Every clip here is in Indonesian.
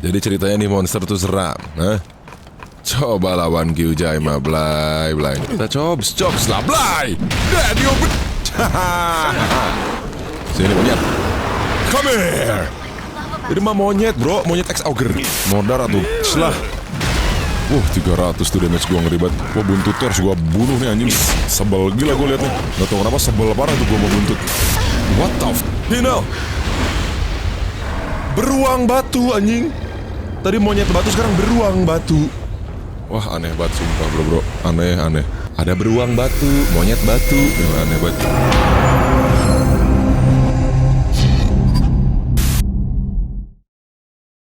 Jadi ceritanya nih monster tuh seram, nah? Coba lawan Kyujai mah, Blay. Kita cops lah, Blay. Dan you sini monyet. Come here. Ini mah monyet, bro. Monyet X Auger. Modar atau selah. 300 tuh damage gua ngeri banget. Gua buntut harus gua bunuh nih anjing. Sebel gila gua liatnya. Gak tau kenapa sebel parah tuh gua mau buntut. What the f***? Beruang batu anjing. Tadi monyet batu, sekarang beruang batu. Wah aneh banget sumpah bro. Aneh. Ada beruang batu, monyet batu. Aneh banget.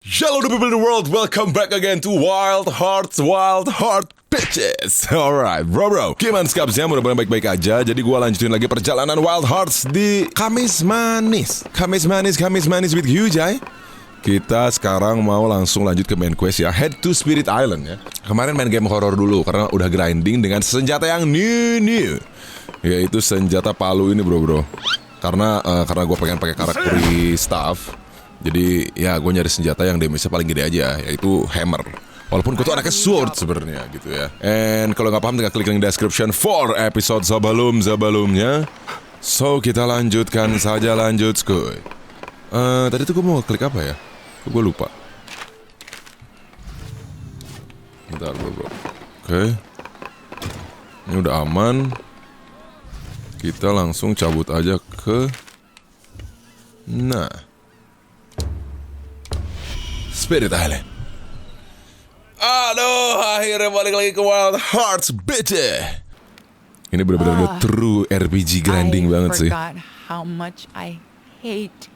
Hello the people in the world, welcome back again to Wild Heart Bitches. Alright bro, gimana skapsnya? Mudah-mudahan baik-baik aja. Jadi gua lanjutin lagi perjalanan Wild Hearts di Kamis Manis with Kyujai. Kita sekarang mau langsung lanjut ke main quest ya, Head to Spirit Island ya. Kemarin main game horror dulu karena udah grinding dengan senjata yang new, yaitu senjata palu ini bro. Karena gue pengen pakai karakter staff. Jadi ya gue nyari senjata yang damage-nya paling gede aja, yaitu hammer. Walaupun gue tuh anaknya sword sebenarnya gitu ya. And kalau nggak paham tinggal klik link description for episode sebelumnya. So kita lanjutkan saja, lanjut skuy. Tadi tuh gue mau klik apa ya? Gue lupa. Bentar bro. Oke. Ini udah aman. Kita langsung cabut aja ke Spirit Island. Aduh, akhirnya balik lagi ke Wild Hearts, bitch. Ini benar-benar true RPG grinding banget sih. How much I hate.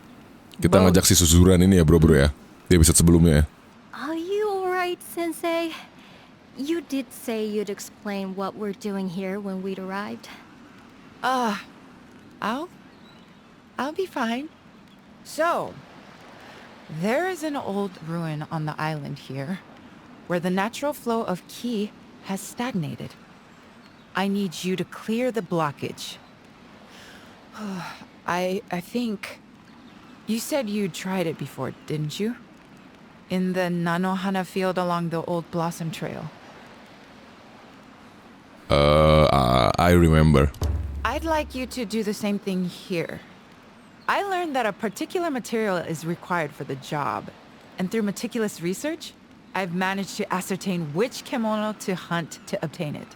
Kita ngajak si Suzuran ini ya bro ya, di episode sebelumnya ya. Are you alright, Sensei? You did say you'd explain what we're doing here when we'd arrived. I'll be fine. So, there is an old ruin on the island here, where the natural flow of ki has stagnated. I need you to clear the blockage. I think... You said you tried it before, didn't you? In the Nanohana field along the old Blossom Trail. I remember. I'd like you to do the same thing here. I learned that a particular material is required for the job, and through meticulous research, I've managed to ascertain which kemono to hunt to obtain it.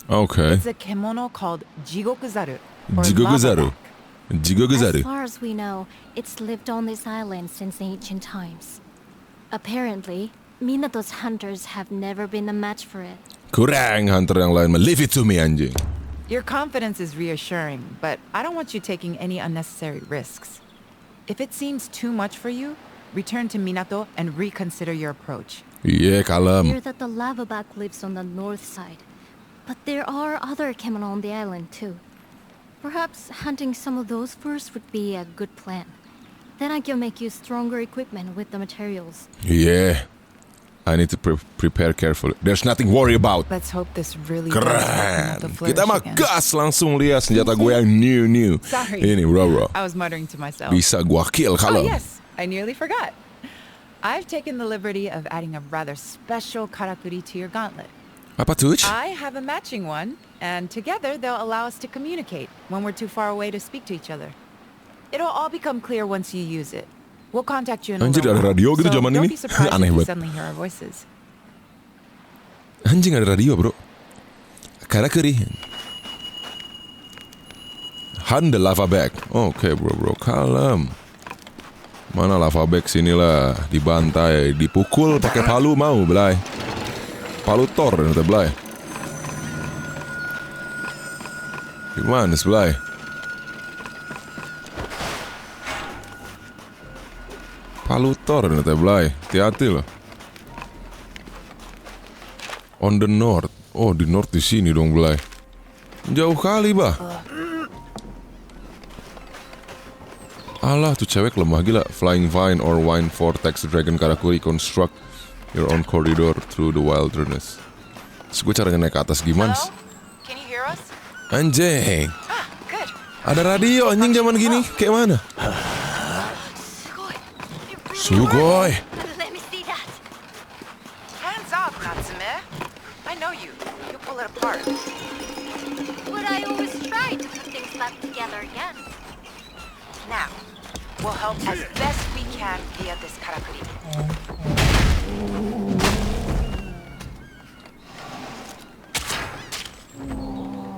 Okay. It's a kemono called Jigokuzaru. As far as we know, it's lived on this island since ancient times. Apparently, Minato's hunters have never been a match for it. Kurang hunter yang lain, leave it to me anjing. Your confidence is reassuring, but I don't want you taking any unnecessary risks. If it seems too much for you, return to Minato and reconsider your approach. Yeah, I kalem. hear that the lava bug lives on the north side, but there are other kemono on the island too. Perhaps hunting some of those first would be a good plan. Then I can make you stronger equipment with the materials. Yeah, I need to prepare carefully. There's nothing to worry about. Let's hope this really Keren. does flourish Kita mah again. gas langsung lihat senjata gue yang new. Sorry. Ini bro. I was muttering to myself. Bisa gua kill kalau. Oh yes, I nearly forgot. I've taken the liberty of adding a rather special karakuri to your gauntlet. Apa tuh? I have a matching one, and together they'll allow us to communicate when we're too far away to speak to each other. It'll all become clear once you use it. We'll contact you in a Anjir, little ada while, radio gitu so zaman don't ini. be surprised Aneh if you banget. suddenly hear our voices. Anjing, ada radio bro. Karakuri. Hunt the lava bag. Oke bro, kalem. Mana lava bag, sinilah. Dibantai, dipukul pakai palu mau belai. Palu Thor nanti belai. Gimana sebelai? Palu Thor nanti belai. Hati-hati loh. On the north. Oh, di north di sini dong belai. Jauh kali bah. Alah tuh cewek lemah gila. Flying Vine or Wine Vortex Dragon Karakuri construct your own corridor through the wilderness. Terus gue caranya naik ke atas gimana sih? Can you hear us? Anjing. Good. Ada radio anjing zaman gini. Kayak mana? Sugoi. Let me see that. Natsume. I know you. You'll pull it apart. But I always try to put things back together again. Now, we'll help as best we can via this karakuri.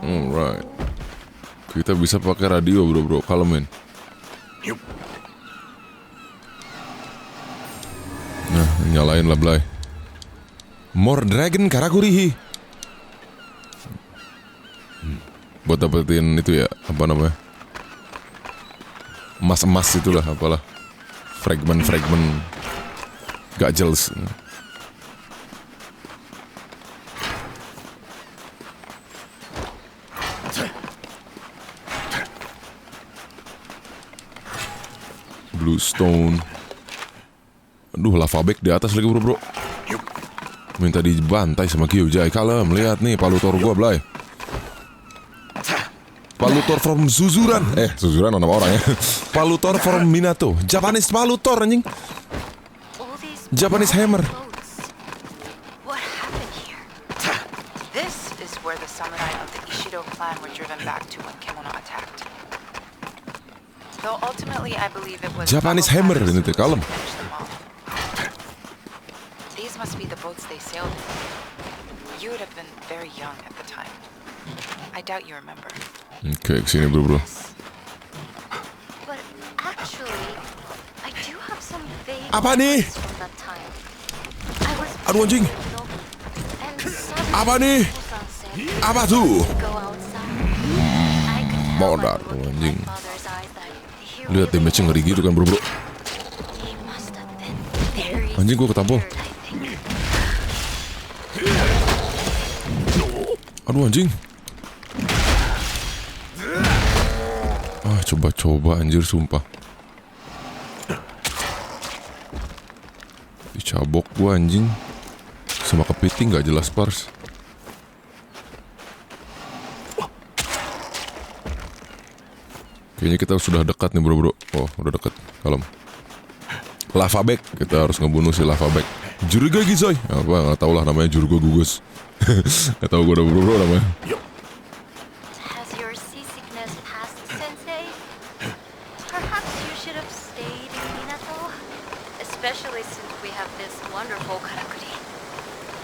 Alright. Kita bisa pakai radio bro, kalau men. Nah, nyalain lah Blay. More Dragon Karakuri. Buat dapetin itu ya, apa namanya? Emas-emas itulah, apalah. Fragment gajels. Bluestone. Aduh, lava bag di atas lagi bro. Minta dibantai sama Kyojai. Kalem, lihat nih palutor gua Blay. Palutor from Suzuran. Suzuran nama orang ya. Palutor from Minato. Japanese palutor anjing. Japanese hammer. What happened here? This is where the samurai of the Ishido clan were driven back to when Kemono attacked. Though ultimately I believe it was Japanese hammer ini tuh, kalem. These must be the boats they sailed in. You would have been very young at the time. I doubt you remember. Oke, kesini bro. But actually, I do have some vague Apa nih? memories from that time. I was Aduh anjing. little, and suddenly Apa nih? Susan said Apa tuh? to go outside. I could tell Modar by the look in anjing. my father's eyes that he Lihat really damage-nya ngeri gitu kan bro. he must have been very Anjing, gua ketampol. scared, I think. Aduh anjing. Coba anjir sumpah. Dicabok gua anjing. Sama kepiting gak jelas pars. Kayaknya kita sudah dekat nih bro. Oh udah dekat. Kalem. Lava bag. Kita harus ngebunuh si lava bag. Juriga Gizoy. Apa gak tau lah namanya Juriga gugus. Gak tau gue udah bro namanya. Has your seasickness passed, Sensei? Perhaps you should have stayed in Minato, especially since we have this wonderful karakuri.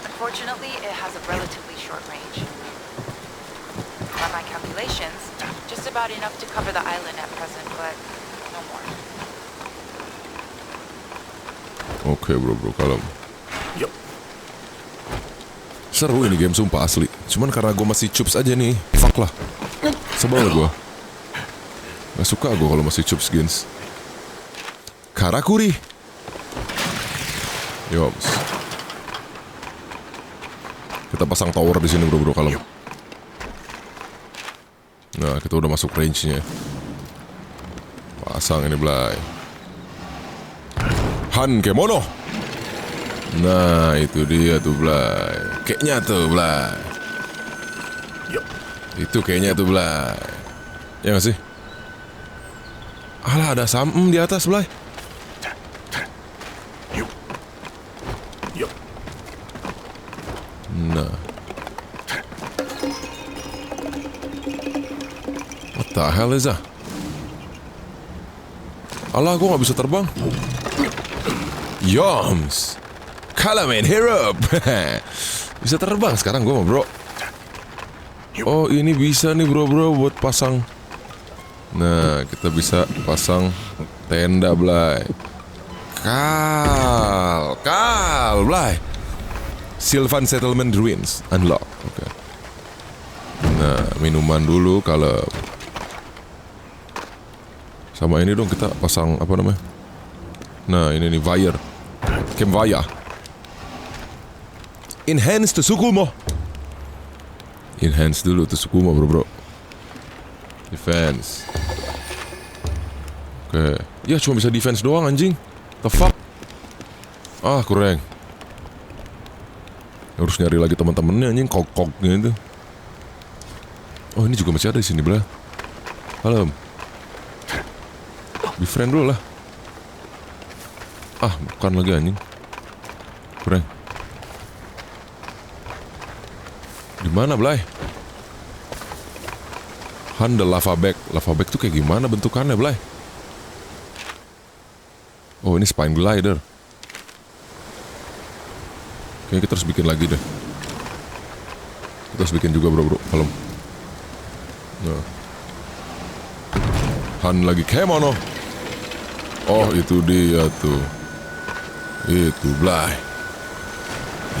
Unfortunately, it has a relatively short range. By my calculations, just about enough to cover the island at present, but no more. Oke bro, kalem. Seru ini game sumpah asli. Cuman karena gue masih cups aja nih. Fuck lah. Sebel gue. Gak suka gue kalau masih cups skins. Karakuri. Yops. Kita pasang tower di sini bro kalem. Nah kita udah masuk range-nya. Pasang ini Blay. Han Kemono. Nah itu dia tuh Blay. Kayaknya tuh Blay. Itu kayaknya tuh Blay. Ya gak sih? Alah ada samem di atas Blay. Nah. What the hell is that? Alah gue gak bisa terbang. Yoms. Kalamen hero. Bisa terbang sekarang gue mah bro. Oh ini bisa nih bro buat pasang. Nah kita bisa pasang tenda Blay. Kal Blay. Sylvan Settlement Ruins unlock. Oke. Nah minuman dulu kalau. Sama ini dong kita pasang apa namanya. Nah ini nih Wire. Camp Wire. Enhance to Sukumo. Enhance dulu to Sukumo bro. Defense. Oke. Ya cuma bisa defense doang anjing. The fuck. Ah kurang. Harus nyari lagi teman-temannya anjing kok-koknya itu. Oh ini juga masih ada di sini Bla. Halo. Be friend dulu lah. Ah bukan lagi anjing. Kurang. Gimana, Blay? Handle lava bag. Lava bag tuh kayak gimana bentukannya, Blay? Oh, ini spine glider. Kayaknya kita harus bikin lagi deh. Kita harus bikin juga, bro. Kalem. Nah. Han lagi kemono. Oh, itu dia tuh. Itu, Blay.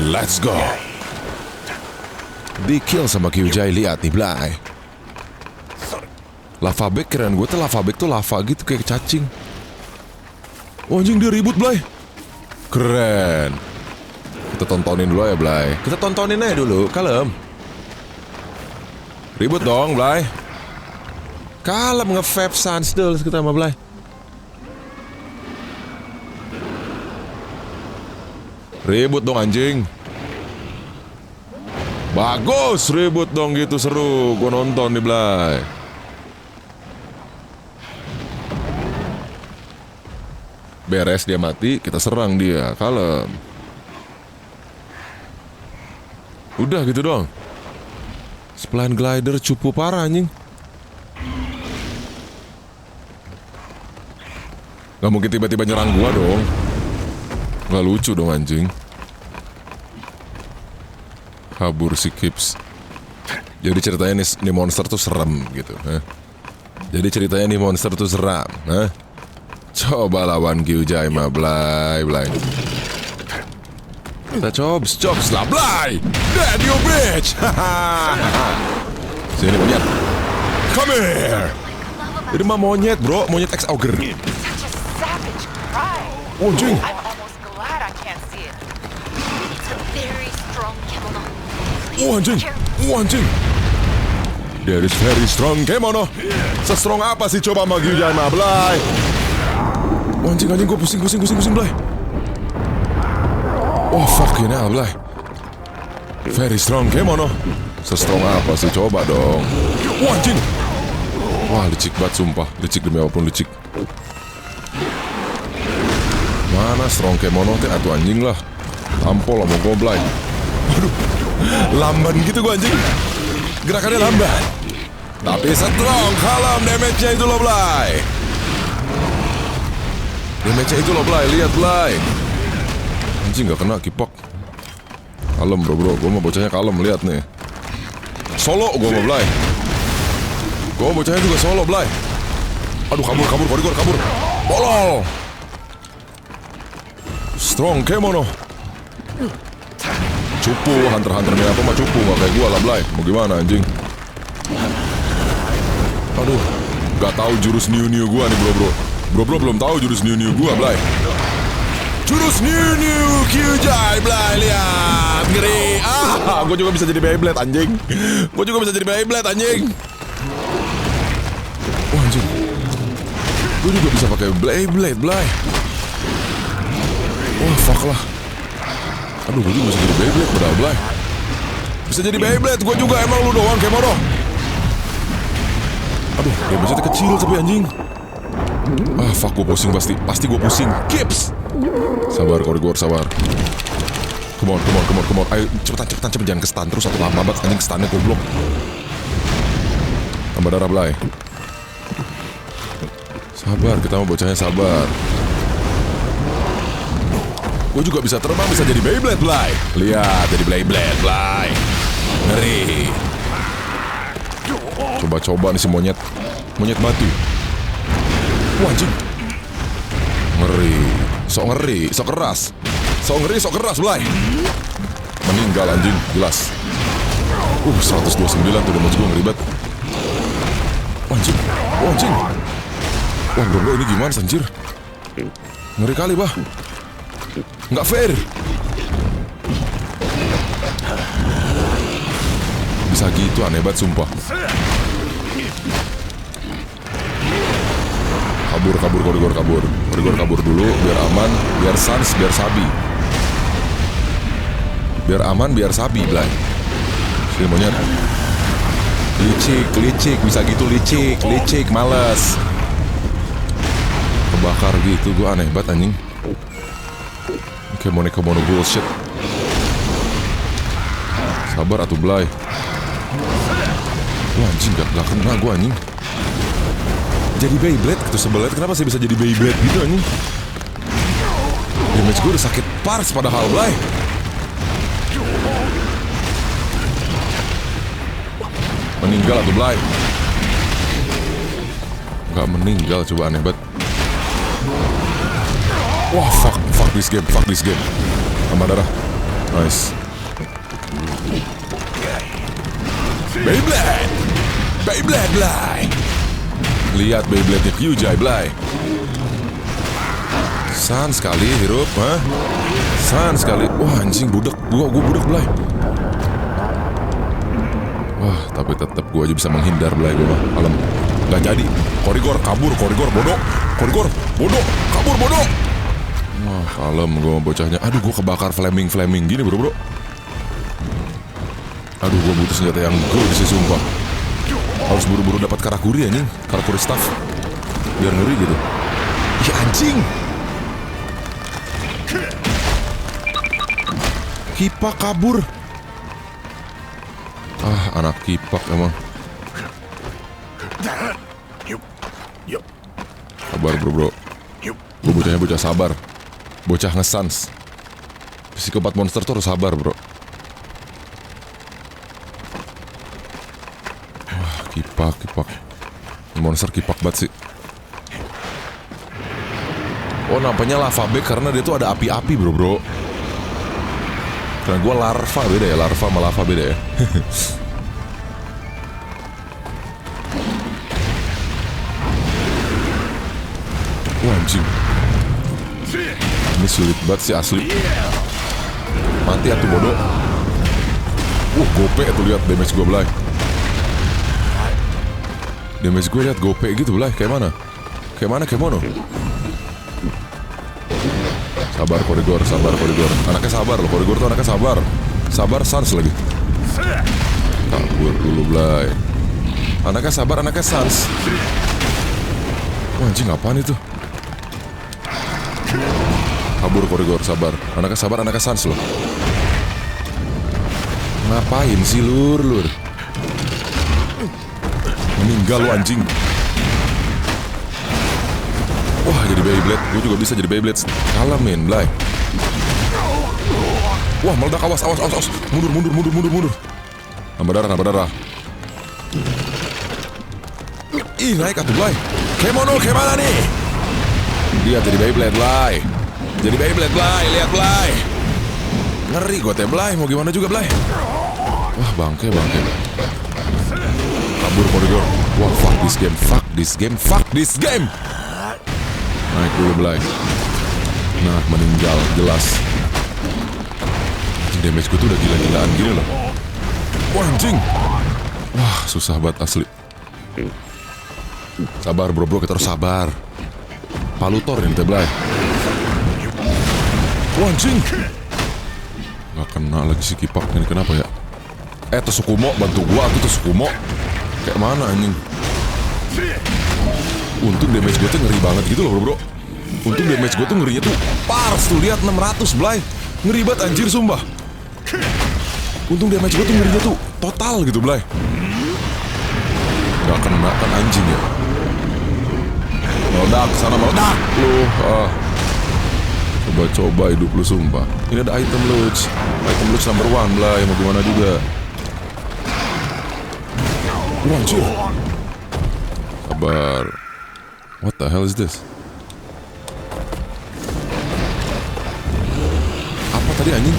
Let's go. Di kill sama Kyujai, lihat nih, Blay. Lava bag keren gue tuh, lava bag tuh lava gitu kayak cacing. Oh, anjing dia ribut, Blay. Keren. Kita tontonin dulu ya, Blay. Kita tontonin aja dulu, kalem. Ribut dong, Blay. Kalem nge-vape sans dulu kita sama Blay. Ribut dong, anjing. Bagus, ribut dong gitu, seru. Gue nonton nih, Blay. Beres dia mati, kita serang dia. Kalem. Udah gitu doang. Spline glider cupu parah, anjing. Gak mungkin tiba-tiba nyerang gua dong. Gak lucu dong, anjing. Kabur si Kips. Jadi ceritanya nih monster tuh serem gitu. Jadi ceritanya nih monster tuh seram. Coba lawan Kyujai mah, Blay. Kita chops lah, Blay. Dead you bitch. Sini monyet. Come here. Ini mah monyet, bro. Monyet X Ogre. Such a savage cry. Oh, anjing. I'm almost glad I can't see it. It's a very strong kemono. Oh, anjing. Oh, anjing. There is very strong kemono. Se-strong apa sih coba sama Kyujai mah, Blay? Oh, anjing, gue pusing, Blay. Oh, fucking hell, Blay. Very strong kemono. Se-strong apa sih, coba dong. Oh, anjing. Wah, licik banget, sumpah. Licik demi apapun, licik. Mana strong kemono teh, atuh anjing lah. Tampol lah mau gue, Blay. Waduh, lamban gitu gue, anjing. Gerakannya lamban. Tapi strong, kalem, damage-nya itu loh, Blay. Damage-nya itu loh, Blay, lihat, Blay. Anjing gak kena kipok. Kalem, bro, gue mau bocahnya kalem, lihat nih. Solo gue mau, Blay. Gue bocahnya juga solo, Blay. Aduh, kabur, Qorygore, kabur. Bolol. Strong kemono. Cupu, hunter-hunternya apa mah cupu, gak kayak gue lah, Blay. Mau gimana, anjing? Aduh, gak tahu jurus new gue nih, bro. Bro belum tahu jurus new gue, Blay. Jurus new Kyujai, Blay, lihat. Ngeri. Gue juga bisa jadi Beyblade, anjing. Oh, anjing. Gue juga bisa pakai Beyblade, Blay. Oh, fuck lah. Aduh, gue juga bisa jadi Beyblade, padahal, Blay. Bisa jadi Beyblade, gue juga, emang lu doang, kemono. Aduh, dia bisa kecil tapi, anjing. Fuck, gue pusing pasti gue pusing. Kips. Sabar, Qorygore, sabar. Come on. Ayo, cepetan, jangan ke-stun terus satu lama banget, anjing, stunnya goblok. Tambah darah, Blay. Sabar, kita mau bocahnya sabar. Gue juga bisa terbang, bisa jadi Beyblade, Blay. Lihat, jadi Beyblade, Blay. Ngeri. Coba nih si monyet batu. Wah, anjing. Ngeri. Sok keras. Sok keras, Blay. Meninggal, anjing, jelas. 129 tuh damage gue, ngeribet. Anjing. Wah, bro, ini gimana, anjir? Ngeri kali, bah. Nggak fair. Bisa gitu, aneh banget, sumpah. Qorygore kabur dulu, biar aman, biar sans, biar sabi. Biar aman, biar sabi, Blay. Sini monyet. Licik, bisa gitu, licik, males. Kebakar gitu, gue aneh banget, anjing. Kemono bullshit. Sabar atuh Blay. Wah anjing gak kena gue anjing. Jadi Beyblade gitu sebelah. Kenapa saya bisa jadi Beyblade gitu anjing? Damage gue udah sakit pars padahal Blay. Meninggal atuh Blay. Gak meninggal, coba aneh banget. Wah fuck this game. Tambah darah. Nice. Beyblade Blay. Lihat Beyblade-nya Kyujai Blay. San sekali hirup, ha? San sekali. Wah anjing budak. Gua budak Blay. Wah tapi tetap gua aja bisa menghindar Blay. Gua mah alam. Gak jadi. Qorygore kabur. Qorygore bodoh. Kabur bodoh. Wah kalem gua bocahnya. Aduh gua kebakar flaming gini bro. Aduh gua butuh senjata yang good sih sumpah. Harus buru-buru dapat karakuri anjing. Karakuri staff. Biar ngeri gitu. Ih anjing. Kipak kabur. Ah anak kipak emang. Sabar bro. Gue bocahnya bocah sabar. Bocah ngesans. Psikopat monster tuh harus sabar bro. Wah kipak. Monster kipak banget sih. Oh nampaknya lava bag karena dia tuh ada api-api bro. Karena gue larva beda ya. Larva sama lava beda ya. Wah anjing. Ini sulit banget sih asli. Mati atuh bodoh. Gope tuh lihat damage gue Blay. Damage gue lihat gope gitu Blay. Kayak mana? Kayak mana? Sabar Qorygore. Anaknya sabar loh. Qorygore tuh anaknya sabar. Sabar sans lagi. Kabur dulu Blay. Anaknya sabar, anaknya sans. Wah anjing apaan itu? Kabur Qorygore, sabar. Anaknya sans loh. Ngapain sih lur? Meninggal lu anjing. Wah jadi Beyblade. Gue juga bisa jadi Beyblade. Kalamin Blay. Wah meledak, awas. Mundur. Nambah darah. Ih naik atuh Blay. Kemono kemana nih? Dia jadi Beyblade Blay. Lihat Blay. Ngeri gue teh Blay. Mau gimana juga Blay. Wah bangke. Kabur Qorygore. Wah fuck this game. Naik dulu Blay. Nah meninggal jelas. Damage gue tuh udah gila-gilaan gini loh. Wah anjing. Wah susah banget asli. Sabar bro, kita harus sabar. Palutor ini teh Blay. Wah anjing. Gak kena lagi si kipak ini, kenapa ya? Tsukumo bantu gua tuh Tsukumo. Kayak mana anjing? Untung damage gue tuh ngeri banget gitu loh bro. Untung damage gue tuh ngerinya tuh pars tuh, lihat 600 Blay. Ngeri banget anjir sumpah. Untung damage gue tuh ngerinya tuh total gitu Blay. Gak kena kan anjing ya. Meledak sana meledak lu. Coba hidup lu sumpah. Ini ada item loot number 1 Blay. Mau gimana juga. Anjir. Sabar. What the hell is this? Apa tadi anjing?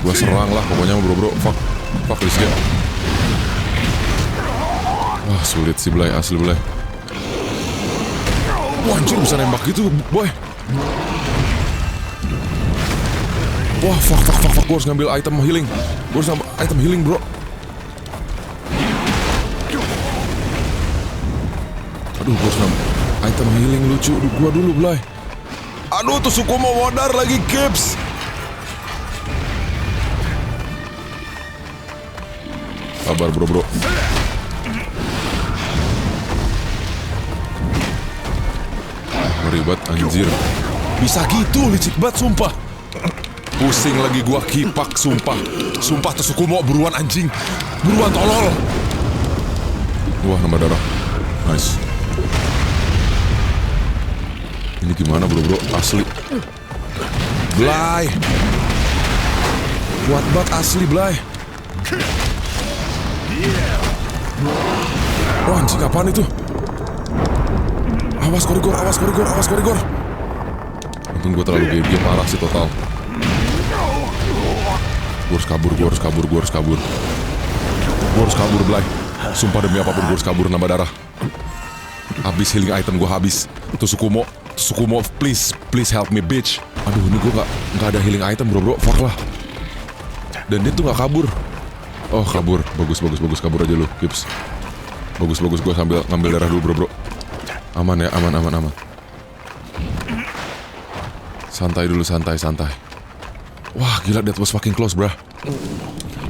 Gua serang lah pokoknya bro. Fuck this game. Wah sulit sih Blay, asli Blay. Wah anjir bisa nembak gitu boy. Wah fuck. Gua harus ngambil item healing. Bro. Aduh gua harus ngambil item healing lucu gua dulu Blay. Aduh tuh Tsukumo modar lagi kips. Sabar bro. Ngeri banget anjir. Bisa gitu licik banget sumpah. Pusing lagi gua kipak sumpah. Sumpah Tsukumo buruan anjing. Buruan tolol. Wah nambah darah. Nice. Ini gimana bro asli. Blay. Kuat banget asli Blay. Wah anjing apaan itu? Awas Qorygore, awas Qorygore, awas Qorygore. Untung gue terlalu GG parah sih total. Gue harus kabur, gue harus kabur, gue harus kabur. Gue harus kabur Blay. Sumpah demi apapun gue harus kabur nambah darah. Habis healing item gue habis. Tsukumo, please help me bitch. Aduh ini gue gak ada healing item bro, fuck lah. Dan dia tuh gak kabur. Oh kabur, bagus kabur aja lu, Gibbs. Bagus gue ngambil darah dulu bro. Aman ya, aman. Santai dulu, santai. Wah gila, that was fucking close bro.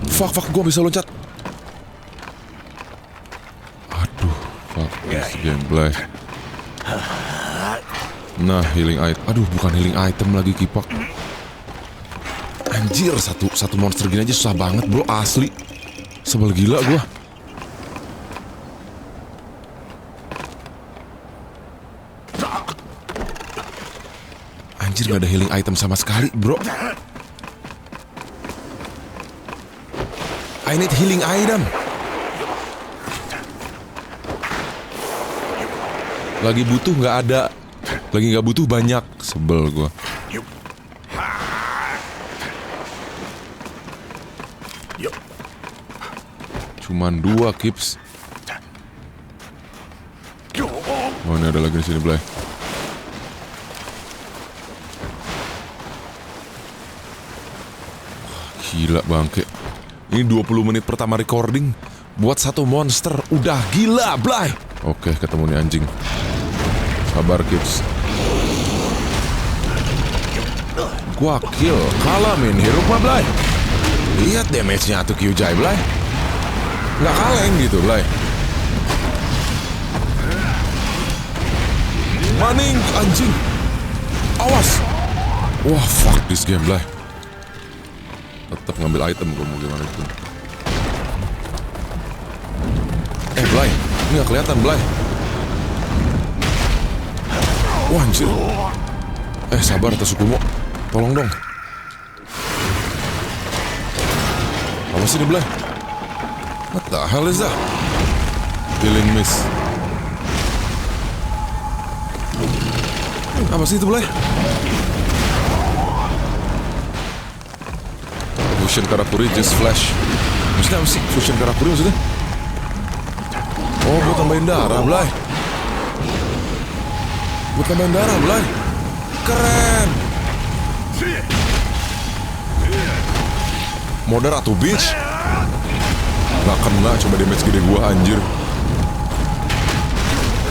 Fuck, gue bisa loncat. Aduh, fuck this game, Blay. Nah, healing item. Aduh, bukan healing item lagi kipak. Anjir, satu monster gini aja susah banget bro, asli. Sebel gila gua. Anjir, gak ada healing item sama sekali bro. I need healing item. Lagi butuh gak ada. Lagi gak butuh banyak. Sebel gua. Cuman 2 Kips. Oh ini ada lagi di sini Blay. Gila bangke. Ini 20 menit pertama recording buat satu monster. Udah gila Blay. Oke ketemu nih anjing. Sabar Kips. Gua kill. Kalah main hero mah Blay. Lihat damage-nya tuh Kyujai Blay. Nggak kaleng gitu Blay. Maning anjing. Awas. Wah fuck this game Blay. Tetap ngambil item gue mau gimana itu. Blay, ini nggak kelihatan Blay. Wah anjir. Sabar Tsukumo. Tolong dong. Apa sih ini Blay? What the hell is that? Healing miss. Apa sih itu Blay? Fusion Karakuri just flash. Maksudnya apa sih Fusion Karakuri maksudnya? Oh buat tambahin darah Blay. Buat tambahin darah Blay. Keren. Modern atau bitch. Gak kena coba damage gede gua anjir.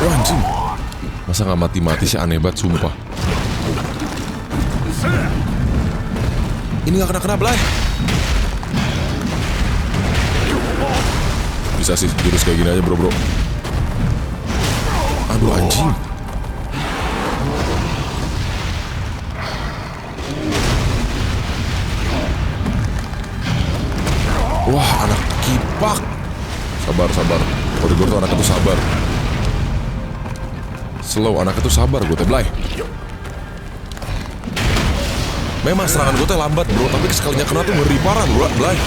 Wah anjing. Masa gak mati-mati sih, aneh banget sumpah. Ini gak kena-kena Blay. Bisa sih jurus kayak gini aja bro. Aduh anjing. Wah anak kipak. Sabar. Qorygore tuh anaknya tuh sabar. Slow anaknya tuh sabar gue teh Blay. Memang serangan gue teh lambat bro, tapi sekalinya kena tuh ngeri parah bro Blay.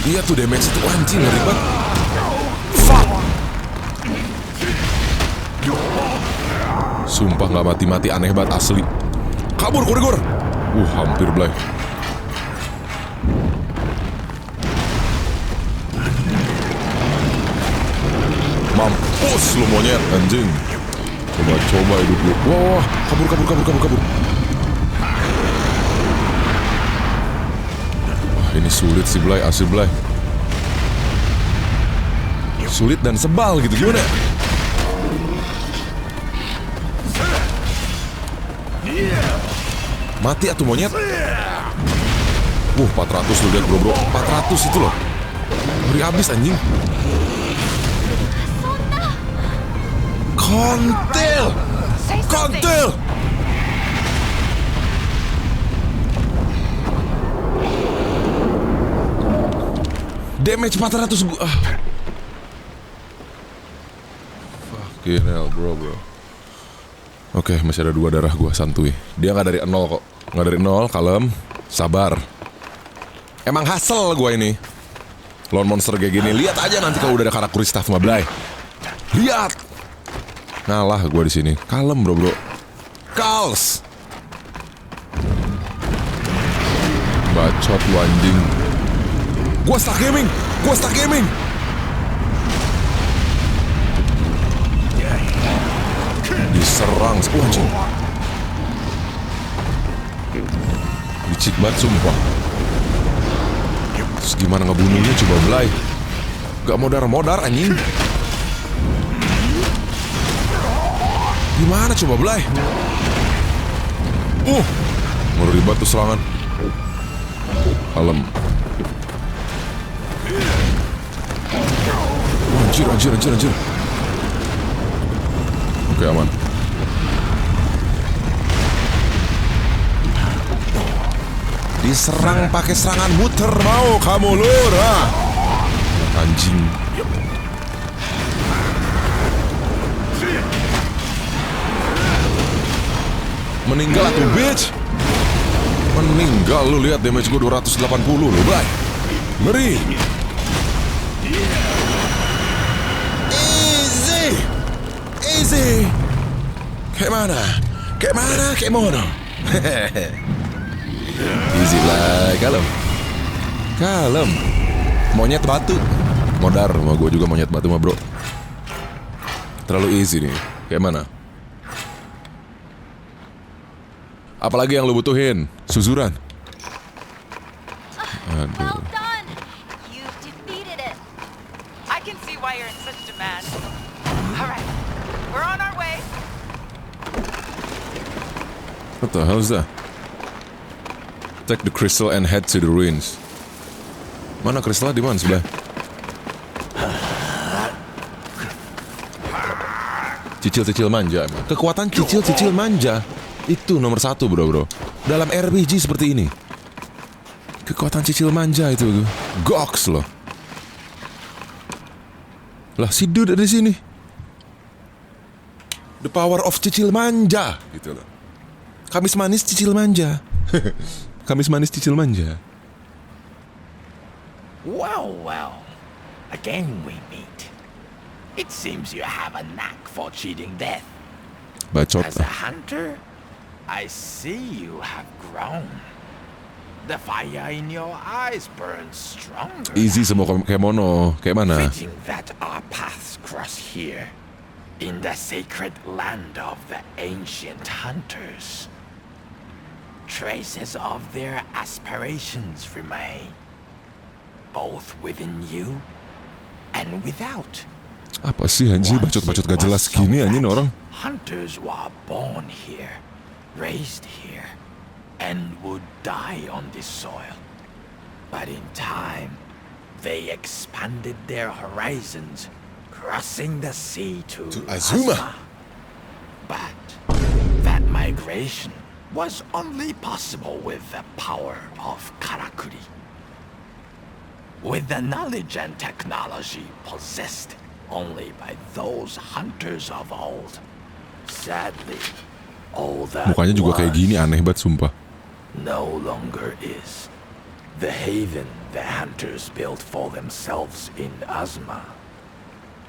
Iya tuh damage itu anjing ngeri banget. Fuck. Sumpah gak mati-mati aneh banget asli. Kabur Qorygore. Hampir Blay. Mampus lu monyet anjing. Coba hidup lu. Wah, kabur. Wah, ini sulit sih Blay, asli Blay. Sulit dan sebal gitu, gimana? Mati atuh monyet. 400 lu lihat bro. 400 itu loh. Ngeri abis anjing. Kontil! Say something. Kontil! Damage 400 gua. Fucking hell bro. Oke, masih ada 2 darah gua, santuy. Dia gak dari 0 kok. Gak dari 0, kalem. Sabar. Emang hassle gua ini lawan monster kayak gini. Lihat aja nanti kalau udah ada karakuri staff Mablay. Lihat. Ngalah gua di sini. Kalem bro. Kals. Bacot lu anjing. Gua stuck gaming. Diserang anjing. Licik banget sumpah. Terus gimana ngebunuhnya coba Blay. Gak modar anjing. Gimana coba Blay. Ngeri banget tuh serangan. Kalem. Anjir. Oke, aman. Diserang pakai serangan muter mau kamu lur, ha? Anjing. Meninggal tuh bitch. Meninggal lu, lihat damage gue 280 lu, Blay. Ngeri. Easy. Kayak mana? Easy lah, kalem. Monyet batu. Modar, sama gue juga monyet batu mah bro. Terlalu easy nih. Kayak mana? Apalagi yang lu butuhin? Suzuran. Well Aduh. done! You've defeated it. I can see why you're in such demand. All right, we're on our way. What the hell is that? Take the crystal and head to the ruins. Mana kristal di mana sebelah? Cicil manja emang. Kekuatan cicil manja itu nomor 1 bro. Dalam RPG seperti ini. Kekuatan cicil manja itu goks loh. Lah si dude ada di sini. The power of cicil manja gitu loh. Kamis manis cicil manja. Well. Again we meet. It seems you have a knack for cheating death. Bacot. As a hunter, I see you have grown. The fire in your eyes burns stronger. Easy semua kemono. Kayak mana? Fitting that our paths cross here, in the sacred land of the ancient hunters. Traces of their aspirations remain, both within you and without. Apa sih anjing bacot-bacot gak jelas gini anjing orang. Hunters were born here, raised here, and would die on this soil. But in time, they expanded their horizons, crossing the sea to Azuma. But that migration was only possible with the power of karakuri. With the knowledge and technology possessed only by those hunters of old. Sadly, all that Mukanya juga kayak gini aneh banget sumpah. no longer is. The haven the hunters built for themselves in Azuma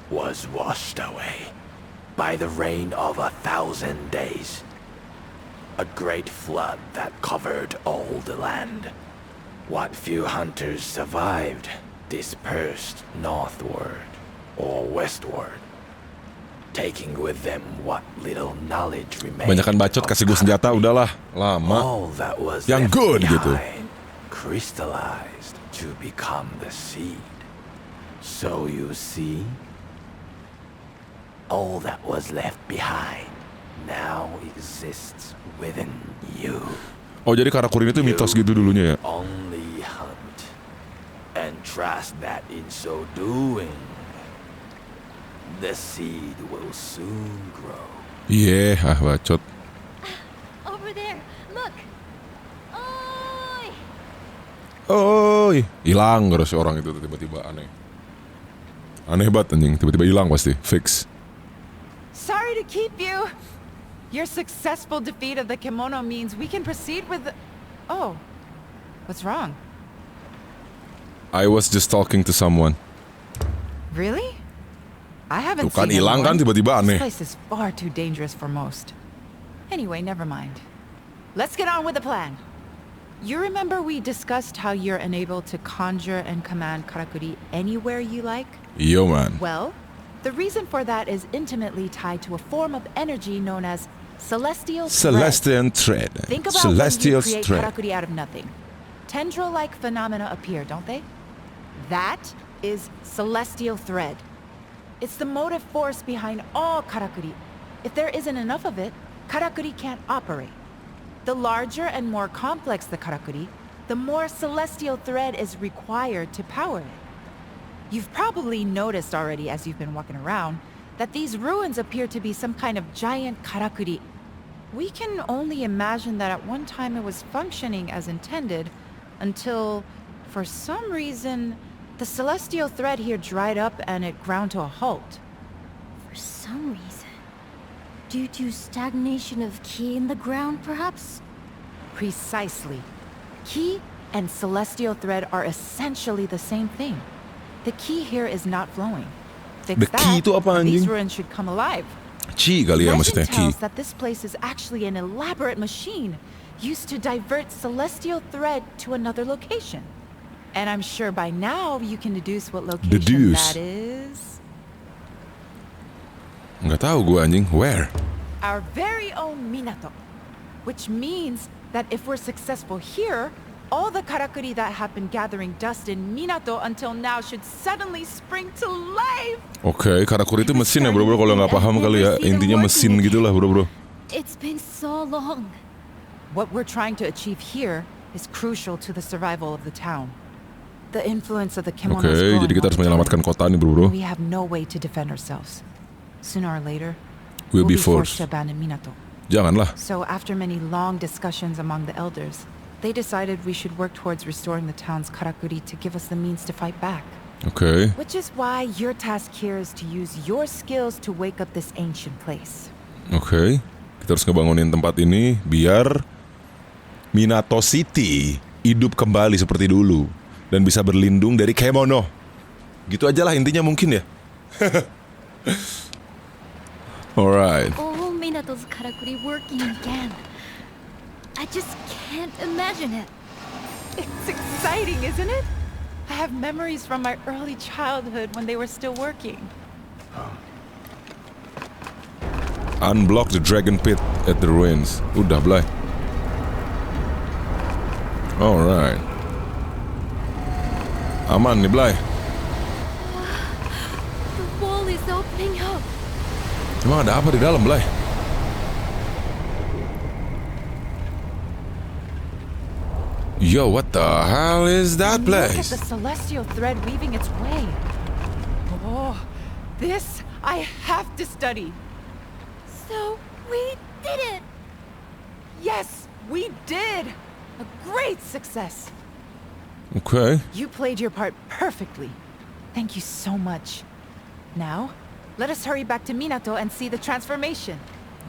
was washed away by the rain of 1,000 days. A great flood that covered all the land. What few hunters survived dispersed northward or westward, taking with them what little knowledge remained. Banyakan bacot kasih gue senjata udahlah lama. All that was Yang left good gitu. behind crystallized to become the seed. So you see, all that was left behind now exists within you. Oh jadi karakuri itu mitos gitu dulunya ya? Only hunt and trust that in so doing, The seed will soon grow. Iya, bacot. Over there, look. Oi! Oi, hilang terus orang itu tiba-tiba aneh. Aneh banget anjing, tiba-tiba hilang pasti, fix. Sorry to keep you. Your successful defeat of the kimono means we can proceed with the... Oh, what's wrong? I was just talking to someone. Really? I haven't Tuh kan seen hilang kan anyone. tiba-tiba This aneh. place is far too dangerous for most. Anyway, never mind. Let's get on with the plan. You remember we discussed how you're enabled to conjure and command karakuri anywhere you like? Yo man. Well, the reason for that is intimately tied to a form of energy known as celestial thread. Celestial thread. Think about Celestial when you create thread. karakuri out of nothing. Tendril-like phenomena appear, don't they? That is celestial thread. It's the motive force behind all karakuri. If there isn't enough of it, karakuri can't operate. The larger and more complex the karakuri, the more celestial thread is required to power it. You've probably noticed already as you've been walking around that these ruins appear to be some kind of giant karakuri. We can only imagine that at one time it was functioning as intended until, for some reason, the celestial thread here dried up and it ground to a halt. For some reason. Due to stagnation of ki in the ground, perhaps? Precisely. Ki and celestial thread are essentially the same thing. The ki here is not flowing. Fix The ki that, itu apa, and these anjing? ruins should come alive. Chi kali ya maksudnya, Legend ki. tells that this place is actually an elaborate machine used to divert celestial thread to another location. And I'm sure by now you can deduce what location Deduce. that is. Nggak tahu gue anjing, where? Our very own Minato. Which means that if we're successful here, all the karakuri that have been gathering dust in Minato until now should suddenly spring to life. Oke, karakuri itu mesin ya bro, kalau nggak paham kali ya, intinya mesin gitulah bro. It's been so long. What we're trying to achieve here is crucial to the survival of the town. The influence of the kimono Oke, is growing jadi kita harus all the time. menyelamatkan kota nih bro. We have no way to defend ourselves. Sooner or later, We'll be forced forced. to abandon Minato. Janganlah. So after many long discussions among the elders, they decided we should work towards restoring the town's karakuri to give us the means to fight back. Oke. Which is why your task here is to use your skills to wake up this ancient place. Oke, kita harus ngebangunin tempat ini biar Minato City hidup kembali seperti dulu dan bisa berlindung dari kemono. Gitu aja lah intinya mungkin ya. Alright. All Minato's karakuri working again. I just can't imagine it. It's exciting, isn't it? I have memories from my early childhood when they were still working. Unblock the dragon pit at the ruins. Udah Blay. Alright. Aman nih Blay. The wall is opening up. Emang ada apa di dalam Blay? Yo, what the hell is that And look at place? the celestial thread weaving its way. Oh, this I have to study. So, we did it! Yes, we did! A great success! Okay. You played your part perfectly. Thank you so much. Now, let us hurry back to Minato and see the transformation.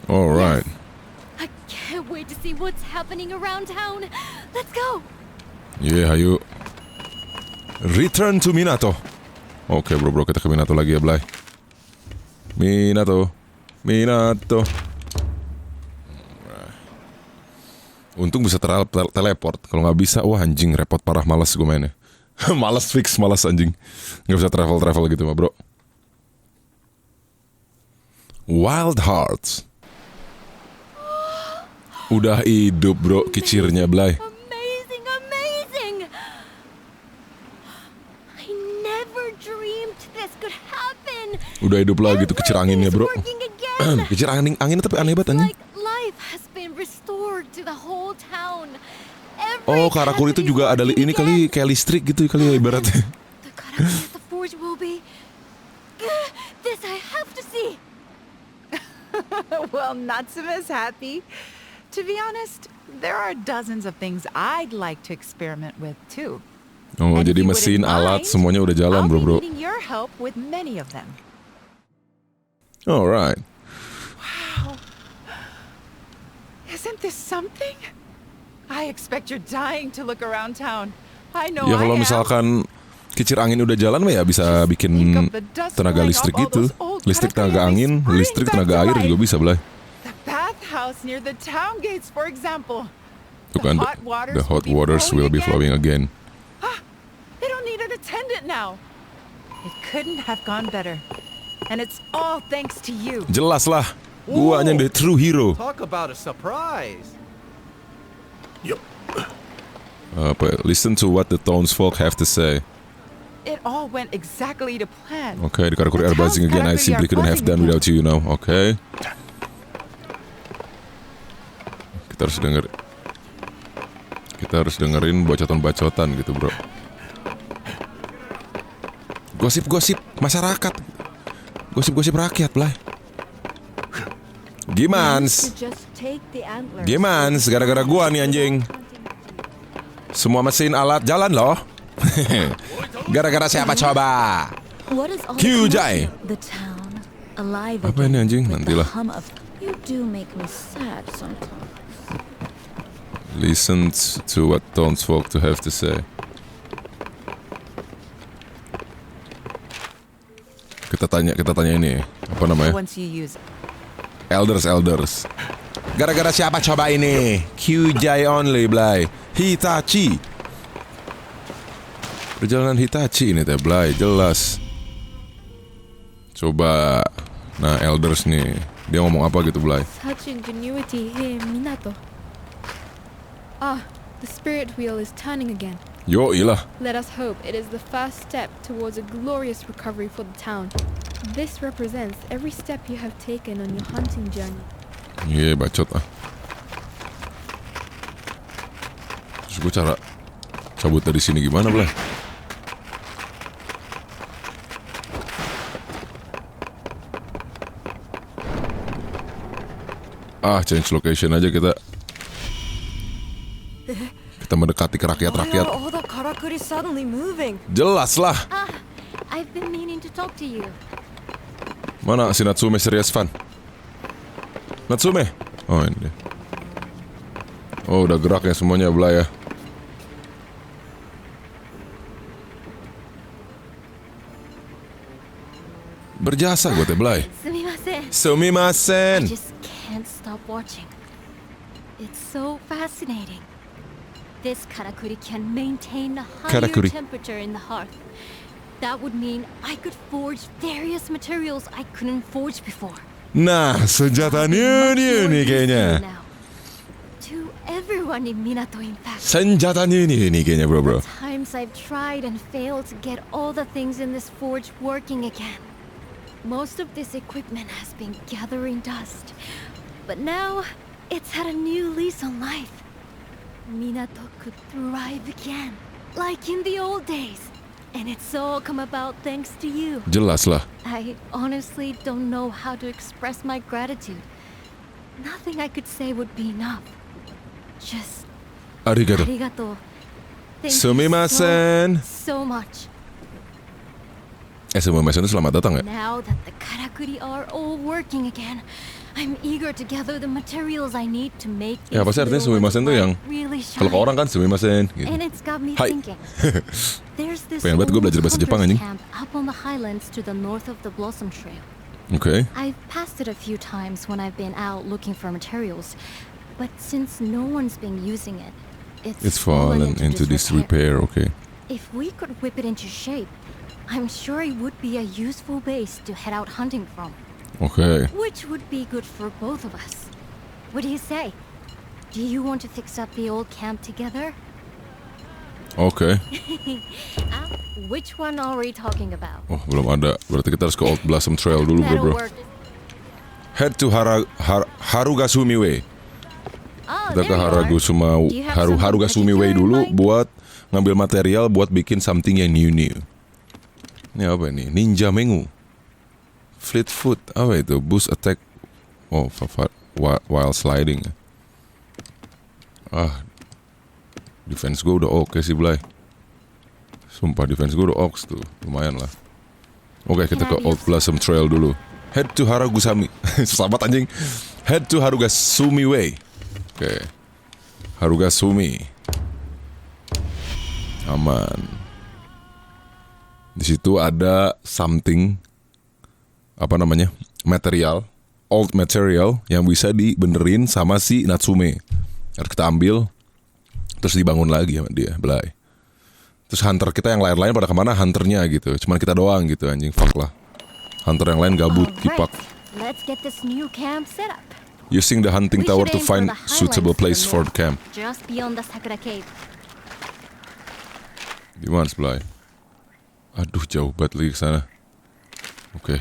Alright. I can't wait to see what's happening around town. Let's go! Yeah, ayo. Return to Minato. Oke bro, kita ke Minato lagi ya, Blay. Minato. Untung bisa teleport. Kalau nggak bisa, wah anjing repot parah, malas gue mainnya. malas anjing. Nggak bisa travel gitu mah bro. Wild Hearts. Udah hidup bro, kicirnya Blay. Amazing! I never dreamed this could happen! Udah hidup lagi tuh kicir anginnya bro. Working again! Kicir anginnya tapi aneh banget anjing. Like life has been restored to the whole town. Oh, karakuri itu juga ada ini kali kayak listrik gitu kali ya ibaratnya. The karakuri at the forge will be... This I have Well, Natsuma's happy. To be honest, there are dozens of things I'd like to experiment with too. Oh, And if jadi you mesin, wouldn't alat, mind, semuanya udah jalan, I'll bro. be needing your help with many of them. Alright. Wow. Isn't this something? I expect you're dying to look around town. I know Ya I kalau am. misalkan kicir angin udah jalan mah ya bisa bikin tenaga listrik gitu. Listrik tenaga angin, listrik tenaga air juga bisa, Blay. The bathhouse near the town gates, for example. Tuh kan, the hot waters will be flowing again. They don't need an attendant now. It couldn't have gone better. And it's all thanks to you. Jelas lah, guanya the true hero. Talk about a surprise. Listen to what the townsfolk have to say. It all went exactly to plan. Okay, the Qorygore are buzzing again. I simply couldn't have done without you, Okay. Kita harus dengerin bacotan-bacotan gitu, bro. Gosip-gosip masyarakat. Gosip-gosip rakyat, Blay. Gimans, gara-gara gua nih anjing. Semua mesin alat jalan loh. Gara-gara siapa coba? Kyujai. Apa ini anjing? Nantilah. Listen to what townsfolk to have to say. Kita tanya ini. Apa namanya? Elders. Gara-gara siapa coba ini? Kyujai only, Blay. Hitachi. Perjalanan Hitachi ini teh, Blay, jelas. Coba. Nah, elders nih. Dia ngomong apa gitu, Blay? Such ingenuity here, Minato. The spirit wheel is turning again. Yo, ilah. Let us hope it is the first step towards a glorious recovery for the town. This represents every step you have taken on your hunting journey. Iya, bacot ah. Terus gue cara cabut dari sini gimana, Blay? Change location aja kita. Kita mendekati ke rakyat-rakyat. Jelas lah. I've been meaning to talk to you. Mana si Natsume serius, Fan? Natsume? Oh, ini dia. Oh, udah gerak ya semuanya, Blay ya. Berjasa gue teh, Blay. Sumimasen. I just can't stop watching. It's so fascinating. This karakuri can maintain a higher temperature in the hearth. That would mean I could forge various materials I couldn't forge before. Nah, senjata new nih kayaknya. To everyone in Minato, in fact. Senjata new nih kayaknya, bro. Times I've tried and failed to get all the things in this forge working again. Most of this equipment has been gathering dust. But now, it's had a new lease on life. Minato could thrive again, like in the old days. And it's all come about thanks to you. Jelas lah. I honestly don't know how to express my gratitude. Nothing I could say would be enough. Just Arigato. Thank Sumimasen. you so much. Sumimasen itu selamat datang ya? Now that the karakuri are all working again, I'm eager to gather the materials I need to make Ya, pasti artinya sumimasen tuh yang kalau ke orang kan sumimasen gitu. And it's got me Hai. thinking. There's this Pengen banget gue belajar bahasa Jepang anjing. camp up on the highlands to the north of the Blossom Trail. Oke. I've passed it a few times when I've been out looking for materials, but since no one's been using it, It's fallen into disrepair, okay. If we could whip it into shape, I'm sure it would be a useful base to head out hunting from. Okay. Which would be good for both of us. What do you say? Do you want to fix up the old camp together? Okay. Which one are we talking about? Oh, belum ada. Berarti kita harus ke Old Blossom Trail dulu, bro. Head to Harugasumi Way. Kita ke Harugasumi Way dulu buat ngambil material buat bikin something yang new. Ini apa ini? Ninja Mengu. Fleet Foot. Apa itu? Boost attack Oh, while sliding. Defense gue udah oke sih, Blay. Sumpah defense gue udah oks tuh. Lumayan lah. Oke, kita ke Old Blossom Trail dulu. Head to Harugusami. Susah banget anjing. Head to Harugasumi Way. Oke. Harugasumi. Aman. Di situ ada something, apa namanya, old material yang bisa dibenerin sama si Natsume. Harus kita ambil, terus dibangun lagi sama dia, Blay. Terus hunter kita yang lain-lain pada kemana hunternya gitu. Cuman kita doang gitu, anjing, fuck lah. Hunter yang lain gabut, kipak. Let's get this new camp set up. Using the hunting We tower should to aim for find the highlands suitable to the place for the north, camp. just beyond the Sakura Cave. Gimana, Blay? Aduh, jauh banget lagi ke sana. Oke.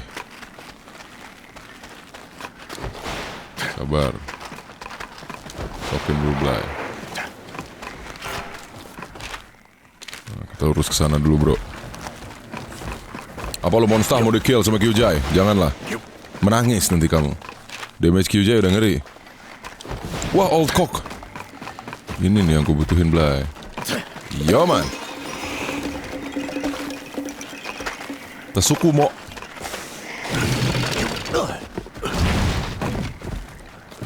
Sabar. Sokin dulu, Blay. Nah, kita lurus ke sana dulu, bro. Apa lo monster mau di-kill sama Kyujai? Janganlah. Menangis nanti kamu. Damage Kyujai udah ngeri. Wah, old cock. Ini nih yang gue butuhin, Blay. Yo, man. Tasukumo.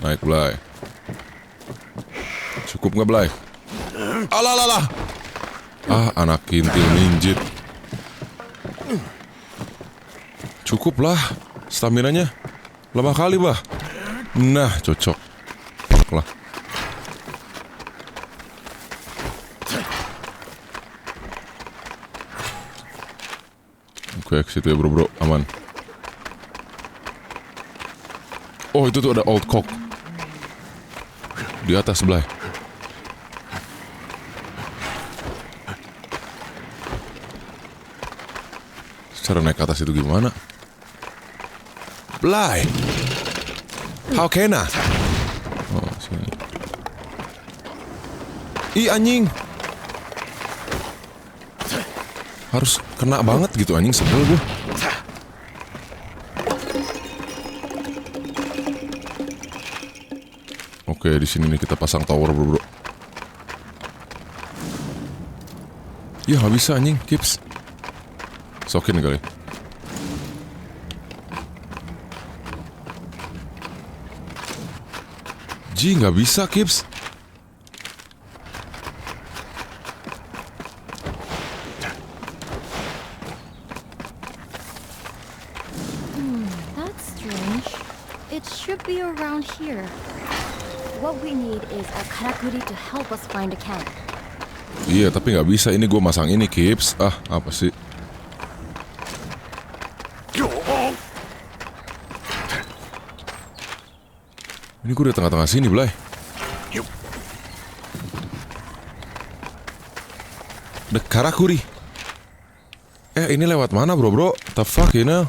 Naik, Blay. Cukup nggak, Blay? Alah. Anak kintil ninjit. Cukup lah. Staminanya lemah kali, bah. Nah, cocok. Pak lah. Oke, ke situ ya, bro. Aman. Oh, itu tuh ada old cock. Di atas, Blay. Cara naik ke atas itu gimana? Blay. How can I? Oh, sini. Ih, anjing. Harus kena banget gitu, anjing, sebel gue. Oke, di sini nih kita pasang tower, bro. Ya nggak bisa, anjing, Kips. Sokin kali. Nggak bisa, Kips. That's strange. It should be around here. What we need is a karakuri to help us find a camp. Iya, tapi nggak bisa. Ini gue masang ini, Kips. Apa sih? Ini gue di tengah-tengah sini, Blay. The karakuri. Ini lewat mana, bro? The fuck, you know?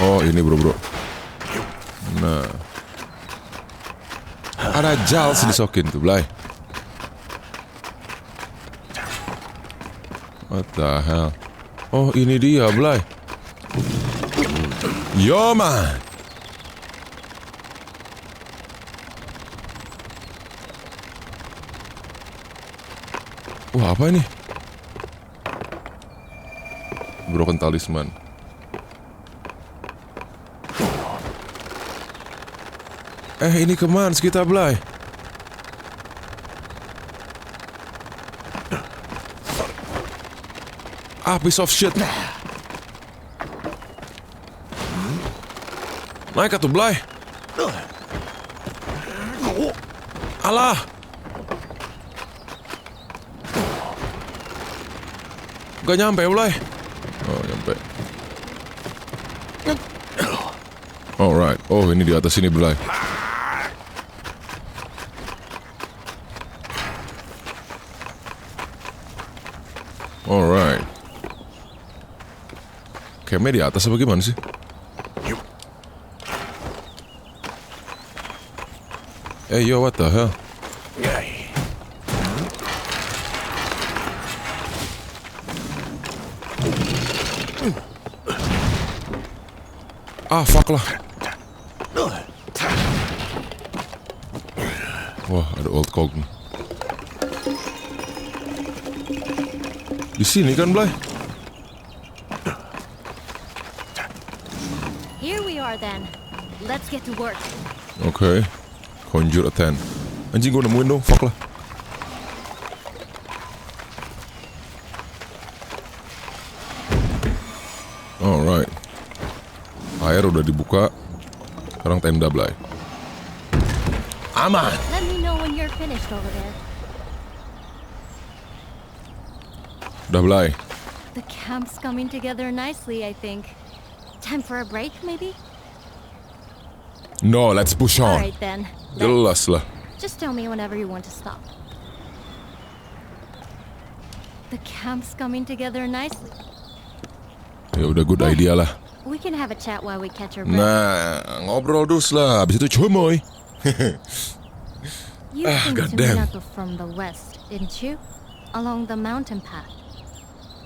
Oh, ini, bro. Nah. Ada jals disokin tuh, Blay. What the hell? Oh, ini dia, Blay. Yo, man. Wah, apa ini? Broken talisman. Ini kemana kita, Blay? Piece of shit. Naik atuh, Blay. Alah. Gak nyampe, Blay. Oh, nyampe. Alright. Oh, ini di atas sini, Blay. Alright. Campnya di atas apa gimana sih? Yo, what the hell? Fuck lah. Wah, ada old cog nih. Di sini kan, Blay? Here we are then. Let's get to work. Oke. Conjure a 10. Anjing, gue nemuin dong. Fuck lah. Alright. Air udah dibuka. Sekarang tenda, Blay. Aman. Let me know when you're finished over there. Udah, Blay. The camp's coming together nicely, I think. Time for a break, maybe? No, let's push on. Alright then. Jelas lah. Just tell me whenever you want to stop. The camp's coming together nicely. Ya udah, good idea lah. We can have a chat while we catch our breath. Nah, ngobrol dus lah. Abis itu cumoy. You came to goddamn. Minato from the west, didn't you? Along the mountain path.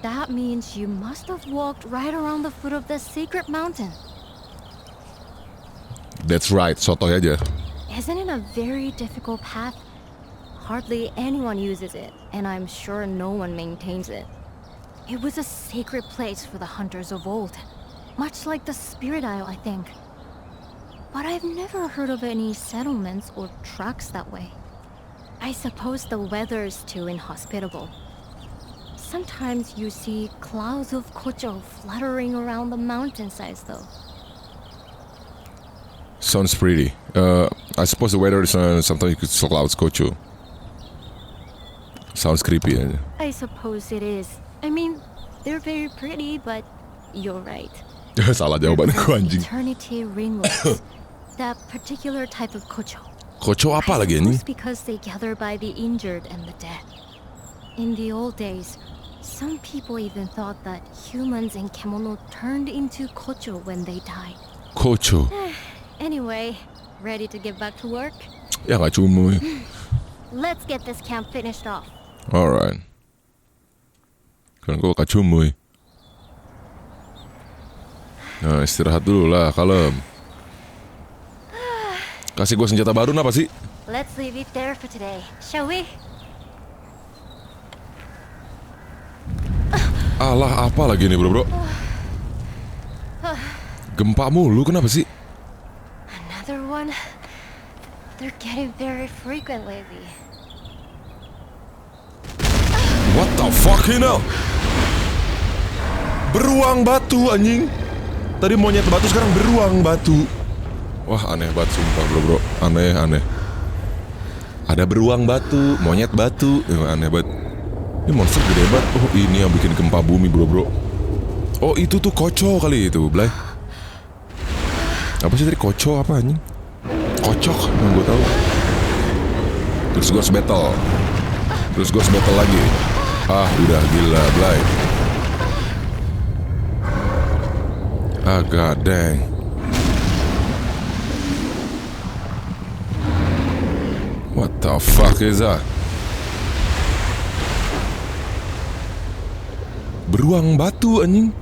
That means you must have walked right around the foot of the secret mountain. That's right, sotoy aja. Isn't it a very difficult path? Hardly anyone uses it, and I'm sure no one maintains it. It was a sacred place for the hunters of old, much like the Spirit Isle, I think. But I've never heard of any settlements or tracks that way. I suppose the weather is too inhospitable. Sometimes you see clouds of kocho fluttering around the mountainsides, though. Sounds pretty. I suppose the weather is sometimes you could clouds kocho. Sounds creepy aja. I suppose it is. I mean, they're very pretty, but you're right. Salah jawabanku anjing. Eternity ringlets. That particular type of kocho. Kocho apa lagi anjing? Suppose because they gather by the injured and the dead. In the old days, some people even thought that humans in kemono turned into kocho when they died. Kocho. Anyway, ready to get back to work? Ya nggak cumoy. Let's get this camp finished off. Alright. Kan gue gak cumoy. Nah, istirahat dulu lah, kalem. Kasih gue senjata baru apa sih? Let's leave it there for today, shall we? Alah, apa lagi nih bro? Gempa mulu, kenapa sih? Another one? They're getting very frequent lately. What the fuck, hell? Beruang batu, anjing. Tadi monyet batu, sekarang beruang batu. Wah, aneh banget sumpah bro. Aneh. Ada beruang batu, monyet batu. Aneh banget. Ini monster gede banget. Oh, ini yang bikin gempa bumi bro. Oh, itu tuh koco kali itu, Blay. Apa sih tadi koco apa anjing? Kocok, yang gue tahu. Terus gue battle lagi. Ah, udah gila, Blay. Ah, god dang. What the fuck is that? Beruang batu anjing.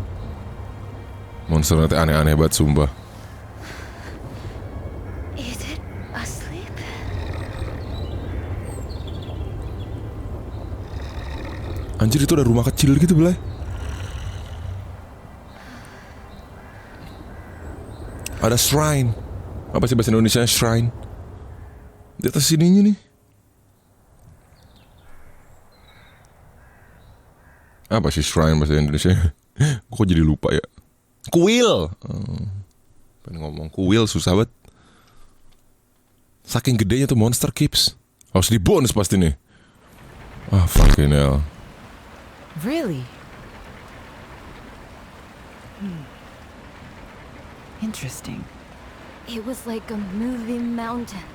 Monster nanti aneh-aneh banget sumpah. Is it asleep? Anjir, itu ada rumah kecil gitu, Blay. Ada shrine. Apa sih bahasa Indonesia shrine? Di atas sininya nih. Apa sih shrine bahasa Indonesia? Kok jadi lupa ya? Kuil. Pengen ngomong kuil susah banget. Saking gedenya tuh monster keeps. Harus di bonus pasti nih. Ah, fucking hell. Really? Interesting. It was like a moving mountain.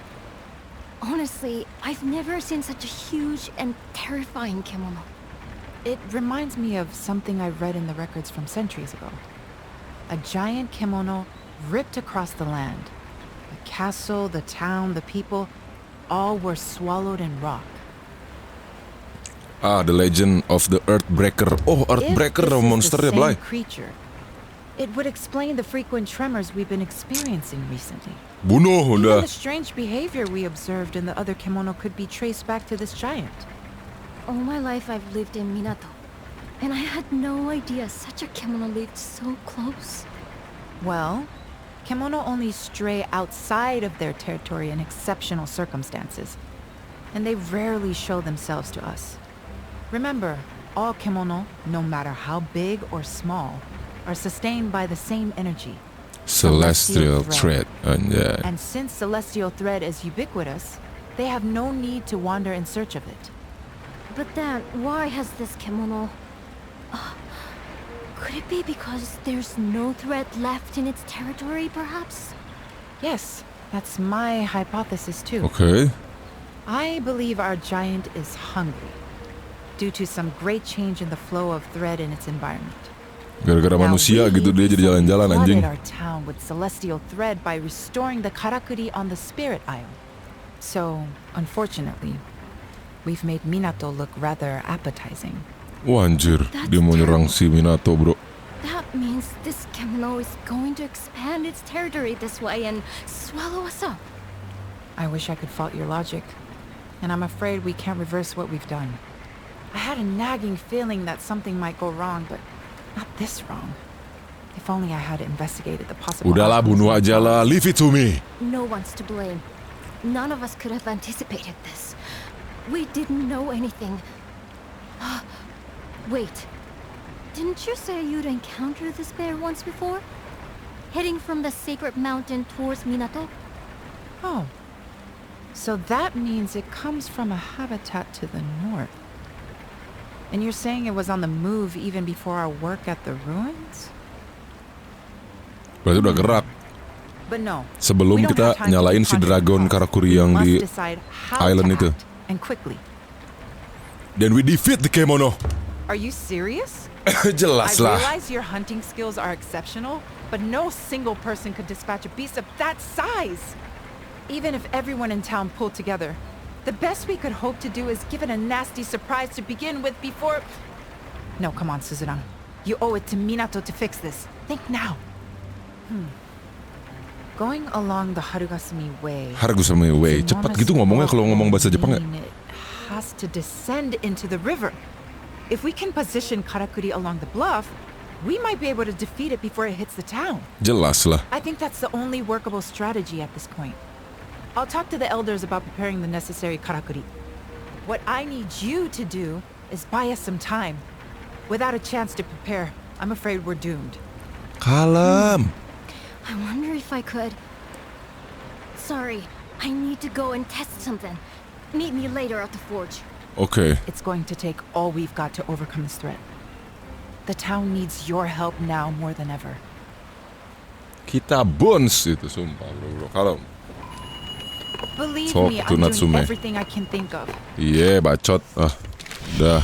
Honestly, I've never seen such a huge and terrifying kemono. It reminds me of something I read in the records from centuries ago. A giant kimono ripped across the land. The castle, the town, the people, all were swallowed in rock. Ah, the legend of the Earthbreaker. Oh, If Earthbreaker this is monster the ya, Blay. same creature, It would explain the frequent tremors we've been experiencing recently. Bunuh Even udah. the strange behavior we observed in the other kimono could be traced back to this giant. All my life I've lived in Minato, and I had no idea such a kimono lived so close. Well, kimono only stray outside of their territory in exceptional circumstances, and they rarely show themselves to us. Remember, all kimono, no matter how big or small, are sustained by the same energy. Celestial thread. Anjay. And since celestial thread is ubiquitous, they have no need to wander in search of it. But then, why has this kimono... could it be because there's no thread left in its territory, perhaps? Yes, that's my hypothesis too. Oke. I believe our giant is hungry, due to some great change in the flow of thread in its environment. Gara-gara manusia gitu dia jadi jalan-jalan anjing. Flooded our town with celestial thread by restoring the karakuri on the Spirit Isle. So, unfortunately, we've made Minato look rather appetizing. Wah anjir, That's dia mau nyerang si Minato bro. That means this kimono is going to expand its territory this way and swallow us up. I wish I could fault your logic, and I'm afraid we can't reverse what we've done. I had a nagging feeling that something might go wrong, but not this wrong. If only I had investigated the possible Udahlah outcomes bunuh of aja lah, thoughts. leave it to me. No one's to blame. None of us could have anticipated this. We didn't know anything. Wait. Didn't you say you'd encountered this bear once before? Heading from the sacred mountain towards Minato? Oh. So that means it comes from a habitat to the north. And you're saying it was on the move even before our work at the ruins? Berarti udah gerak. But no. Sebelum we don't kita have time to nyalain be si dragon conscious. karakuri We yang must di decide how island to itu. act, and quickly. Dan we defeat the kemono. Are you serious? Jelas I lah. realize your hunting skills are exceptional, but no single person could dispatch a beast of that size. Even if everyone in town pulled together, the best we could hope to do is give it a nasty surprise to begin with before... No, come on, Suzurang. You owe it to Minato to fix this. Think now. Going along the Harugasumi Way... Hargusame way. It's Cepat enormous gitu ngomongnya kalau ngomong wall bahasa Jepang ya. mean It has to descend into the river. If we can position Karakuri along the bluff, we might be able to defeat it before it hits the town. Jelas lah. I think that's the only workable strategy at this point. I'll talk to the elders about preparing the necessary Karakuri. What I need you to do is buy us some time. Without a chance to prepare, I'm afraid we're doomed. Kalem. I wonder if I could... Sorry, I need to go and test something. Meet me later at the forge. Oke. It's going to take all we've got to overcome this threat. The town needs your help now more than ever. Kita bones itu sumpah bro. Kalem. Believe Talk me, to I'm Natsume. doing everything I can think of. Iya bacot. Udah.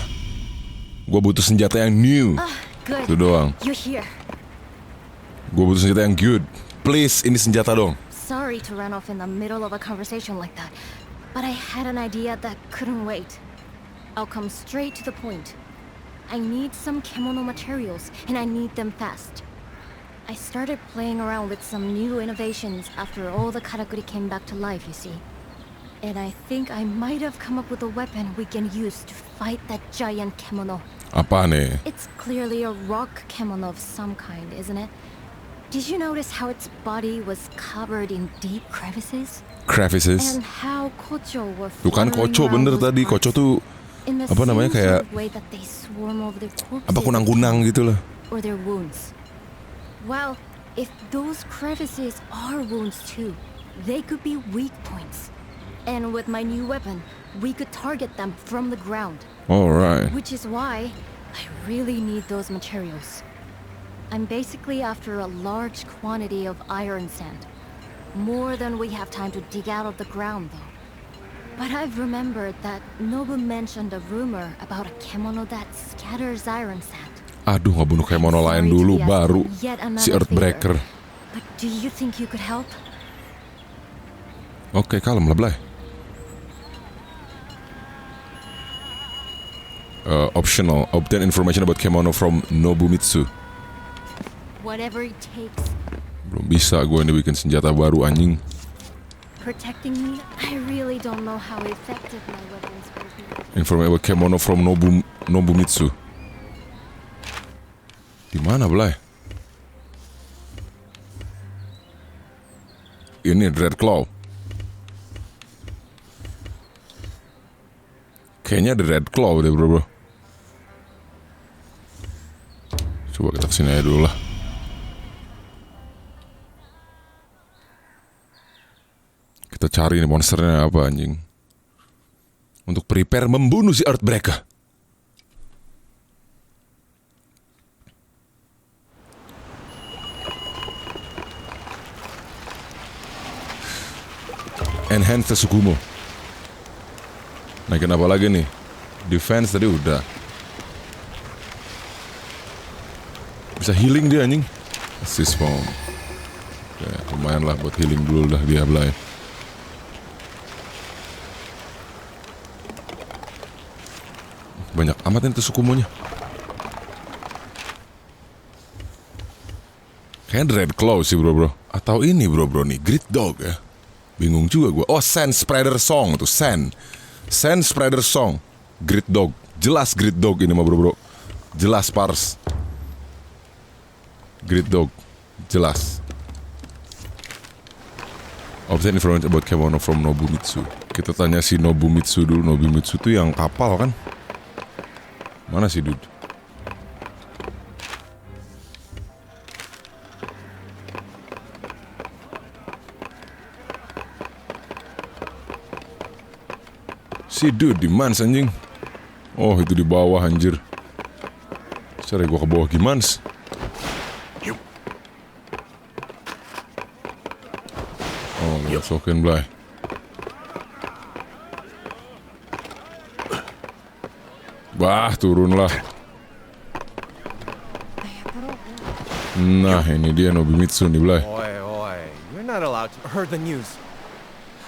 Gua butuh senjata yang new. Good. Itu doang. You're here. Gua butuh senjata yang good. Please, ini senjata dong. Sorry to run off in the middle of a conversation like that, but I had an idea that couldn't wait. I'll come straight to the point. I need some kimono materials, and I need them fast. I started playing around with some new innovations after all the karakuri came back to life, you see. And I think I might have come up with a weapon we can use to fight that giant kimono. Apa nih? It's clearly a rock kimono of some kind, isn't it? Did you notice how its body was covered in deep crevices? Crevices. And how kocho were Tuh kan fluttering koco around bener those tadi. parts Koco tuh in the apa namanya, same kayak- sort of way that they swarm over their corpses apa kunang-kunang gitu lah. or their wounds. Well, if those crevices are wounds too, they could be weak points. And with my new weapon, we could target them from the ground. Alright. Which is why I really need those materials. I'm basically after a large quantity of iron sand. More than we have time to dig out of the ground, though. But I've remembered that Nobu mentioned a rumor about a kimono that scatters iron sand. Aduh, ngebunuh kemono lain Sorry to dulu, be asking baru yet si another Earthbreaker. favor, But do you think you could help? Oke, kalem lah, Blay. Optional. Obtain information about kemono from Nobumitsu. whatever it takes. Belum bisa gue ini bikin senjata baru anjing. Protecting me, I really don't know how effective my weapons will be. Information about kemono from Nobumitsu. Di mana Blay? Ini Red Claw. Kayaknya ada Red Claw deh bro. Coba kita kesini aja dulu lah. Kita cari nih monsternya apa anjing. Untuk prepare membunuh si Earthbreaker. Enhance Tsukumo. Naikin apa lagi nih? Defense tadi udah. Bisa healing dia anjing. Assist bomb. Ya, lumayan lah buat healing dulu dah dia Blay. Banyak amat itu Tsukumonya. Kayaknya Red Claw sih bro. Atau ini bro nih Grit Dog ya. Bingung juga gue. Oh Sand Spreader Song tuh Sand Spreader Song. Grit Dog. Jelas Grit Dog ini mah bro. Jelas pars. Grit Dog. Jelas. Obtain information about kemono from Nobumitsu. Kita tanya si Nobumitsu dulu. Nobumitsu tuh yang kapal kan? Mana sih dude? Si dude di mana anjing? Oh itu di bawah anjir. Cari gua ke bawah gimana? Oh gak sokin Blay. Bah, turunlah. Nah, ini dia Nobumitsu nih, Blay. Oi, you're not allowed to heard the news.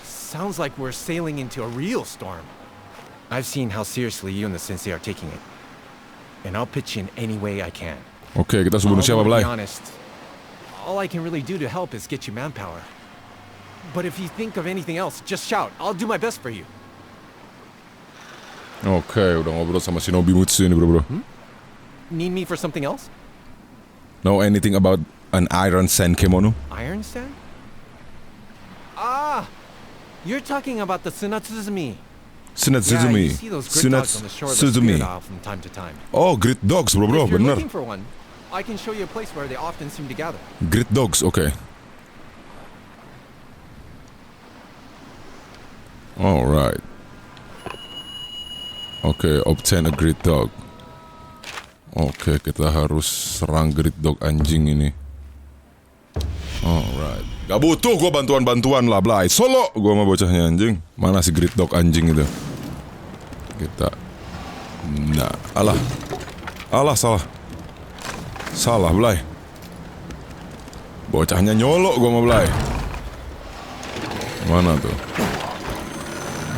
Sounds like we're sailing into a real storm. I've seen how seriously you and the sensei are taking it. And I'll pitch in any way I can. Oke, kita bunuh siapa, To Blay? be honest, all I can really do to help is get you manpower. But if you think of anything else, just shout. I'll do my best for you. Oke, udah ngobrol sama si Nobumitsu ini, bro. Need me for something else? Know anything about an iron sand kemono? Iron sand? Ah! You're talking about the Sunatsuzumi. Sunatsuzumi. Yeah, you see those grit dogs on the shore of the Sunatsuzumi. Spirit Isle from time to time. Oh, grit dogs, bro, If you're bener. looking for one, I can show you a place where they often seem to gather. Grit dogs, oke. Alright. Oke, obtain a grit dog. Oke, kita harus serang grit dog anjing ini. Alright. Gak butuh gue bantuan-bantuan lah, Blay. Solo gue sama bocahnya anjing. Mana si grit dog anjing itu? Kita. Nah, alah salah. Salah, Blay. Bocahnya nyolok gue sama Blay. Mana tuh?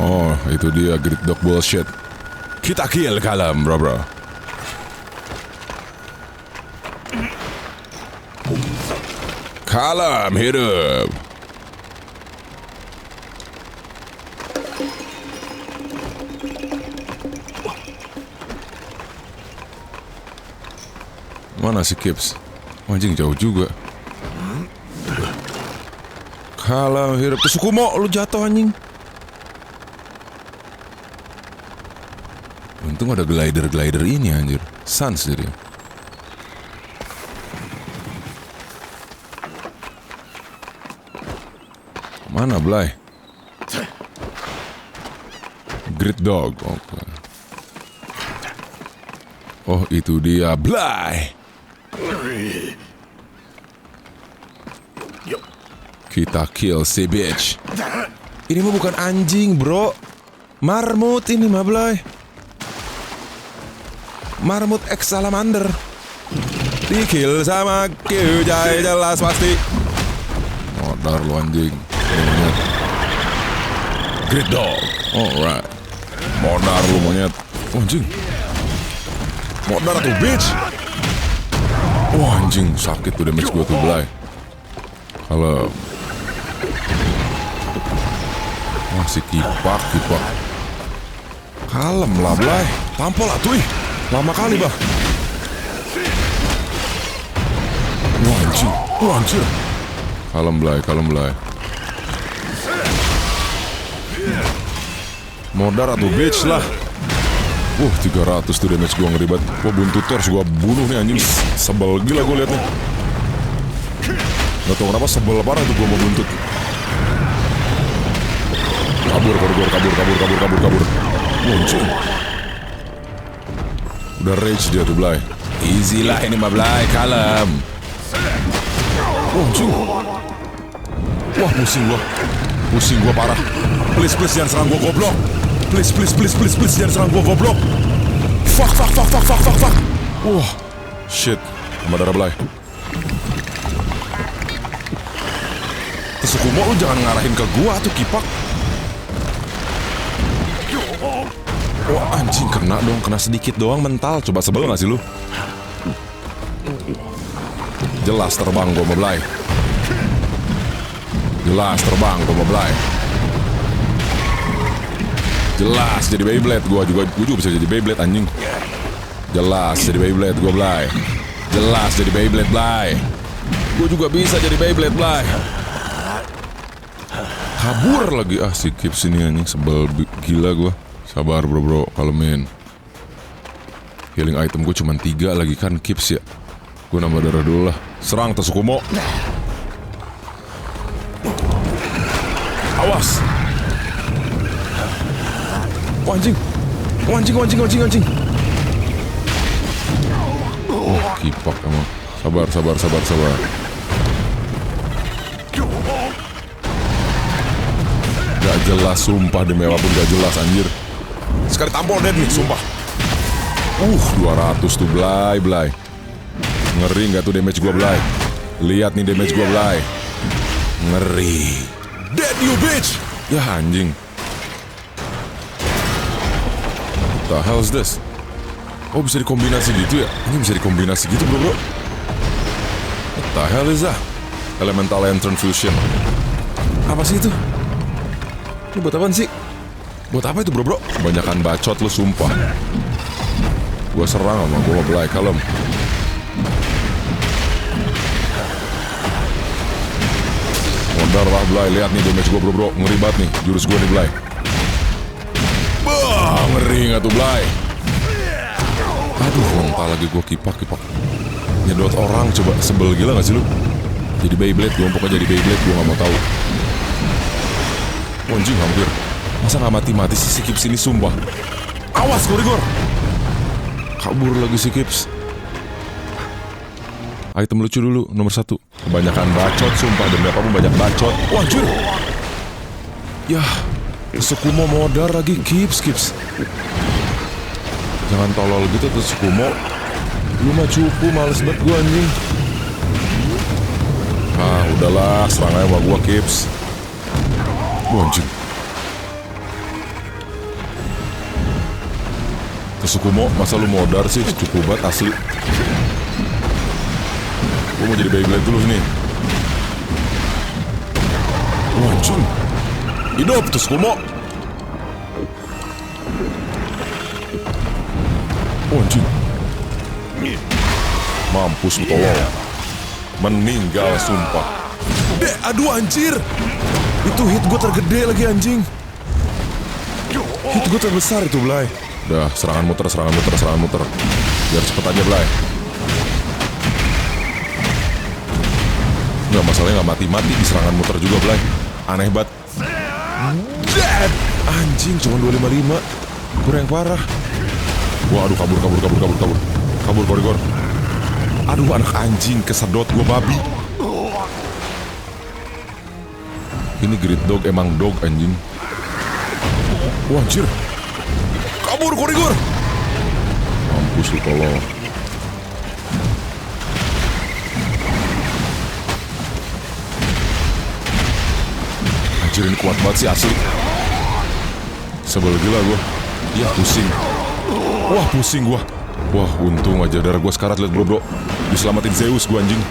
Oh, itu dia grit dog bullshit. Kita kill kalem, bro. Kalem hidup. Mana si Kips? Anjing jauh juga. Kalem hidup. Tsukumo, lu jatuh anjing. Untung ada glider ini anjir. Sans jadi. Mana Blay? Grit dog. Oke. Oh, itu dia Blay. Kita kill si bitch. Ini mah bukan anjing, bro. Marmut ini mah Blay. Marmut X salamander. Di-kill sama Kyujai jelas pasti. Modar lu anjing. Grit dog. Alright. Modar lu monyet. Oh, anjing. Modar tuh bitch. Wah anjing, sakit tuh damage gue tuh Blay. Kalau masih kipak. Kalem lah Blay. Tampol lah tuh. Lama kali bah. Wah anjir. Kalem Blay. Modar atau bitch lah. 300 tuh damage gue ngeribat. Wah buntut tuh harus gue bunuh nih anjing. Sebel gila gue liatnya. Gak tau kenapa sebel parah tuh gue mau buntut. Kabur. Muncul. Udah rage dia tuh Blay. Easy lah ini mah Blay, kalem. Muncul. Wah pusing gua parah. Please jangan serang gua goblok. Please jangan serang gua goblok. Fuck. Wah, shit. Sama darah Blay. Tsukumo lu jangan ngarahin ke gua tuh kipak. Wah anjing kena dong, kena sedikit doang mental. Coba sebel gak sih lu? Jelas terbang gua sama Blay. Jelas jadi Beyblade gua juga bisa jadi Beyblade anjing. Jelas jadi Beyblade gua Blay. Jelas jadi Beyblade Blay. Gua juga bisa jadi Beyblade Blay. Kabur lagi si Kip sini anjing, sebel gila gua. Sabar bro, kalemin. Healing item gue cuma 3 lagi kan Kips ya. Gue nambah darah dulu lah. Serang Tsukumo. Awas. Anjing. Kipak emang. Sabar. Gak jelas sumpah, demi apapun gak jelas anjir. Sekali tampol dead nih, sumpah. 200 tuh Blay. Ngeri gak tuh damage gua Blay? Lihat nih damage gua Blay. Ngeri. Dead you bitch. Ya anjing. What the hell is this? Oh bisa dikombinasi gitu ya? Ini bisa dikombinasi gitu bro. What the hell is that? Elemental Lantern Fusion. Apa sih itu? Ini buat apaan sih? Buat apa itu bro? Kebanyakan bacot lu sumpah. Gua serang sama gua Blay, kalem. Modar lah Blay, lihat nih damage gua bro. Ngeri banget nih, jurus gua nih Blay. Bah, ngeri gak tuh Blay? Aduh, lontar lagi gua kipak. Nyedot orang coba, sebel gila gak sih lu? Jadi Beyblade, gua pokoknya jadi Beyblade, gua gak mau tahu. Anjing hampir. Masa gak mati-mati sih si Kips ini sumpah. Awas Qorygore. Kabur lagi si Kips. Item lucu dulu, nomor 1. Kebanyakan bacot sumpah, demi apapun banyak bacot. Wah anjir. Yah, Tsukumo modar lagi Kips. Jangan tolol gitu tuh Tsukumo. Lu mah cupu, males banget gua anjing. Udahlah, serang aja sama gua Kips. Anjing. Tsukumo, masa lu modar sih? Cukup banget asli. Gue mau jadi Beyblade dulu nih. Anjing. Hidup Tsukumo. Anjing. Mampus lu tolong. Meninggal sumpah. Aduh anjir. Itu hit gue tergede lagi anjing. Hit gue terbesar itu Blay. Udah, serangan muter. Biar cepet aja Blay. Nggak, masalahnya nggak mati-mati di serangan muter juga Blay. Aneh banget. Dead. Anjing, cuma 255. Kurang parah. Wah, aduh kabur. Kabur Qorygore. Aduh anak anjing, kesedot gue babi. Ini grid dog emang dog anjing. Wah anjir. Kabur Qorygore. Mampus lu tolong. Anjir ini kuat banget sih asli. Sebel gila gue. Iya pusing. Wah pusing gue. Wah, untung aja darah gue sekarat, liat bro. Diselamatin Zeus gue anjing.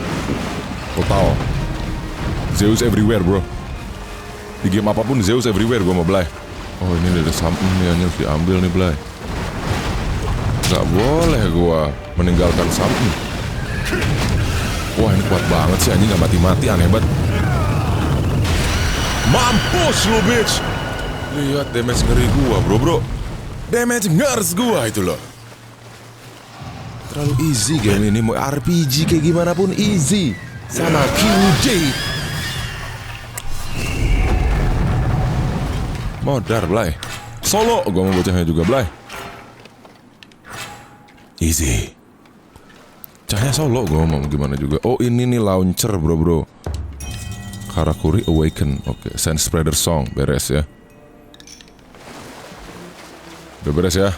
Total. Zeus everywhere bro. Di game apapun Zeus everywhere gue mau Blay. Oh ini ada something nih, harus diambil nih Blay. Gak boleh gue meninggalkan something. Wah ini kuat banget sih anjing, gak mati-mati, aneh banget. Mampus lu bitch. Lihat damage ngeri gua bro. Damage ngers gua itu loh. Terlalu easy game ini. Mau RPG kayak gimana pun easy. Sama QJ. Modar Blay. Solo gua mau bocahnya juga Blay. Easy. Cahaya solo gua mau gimana juga. Oh ini nih launcher bro. Qorygore Awaken. Oke, Sand Spreader Song. Beres ya. Udah beres ya.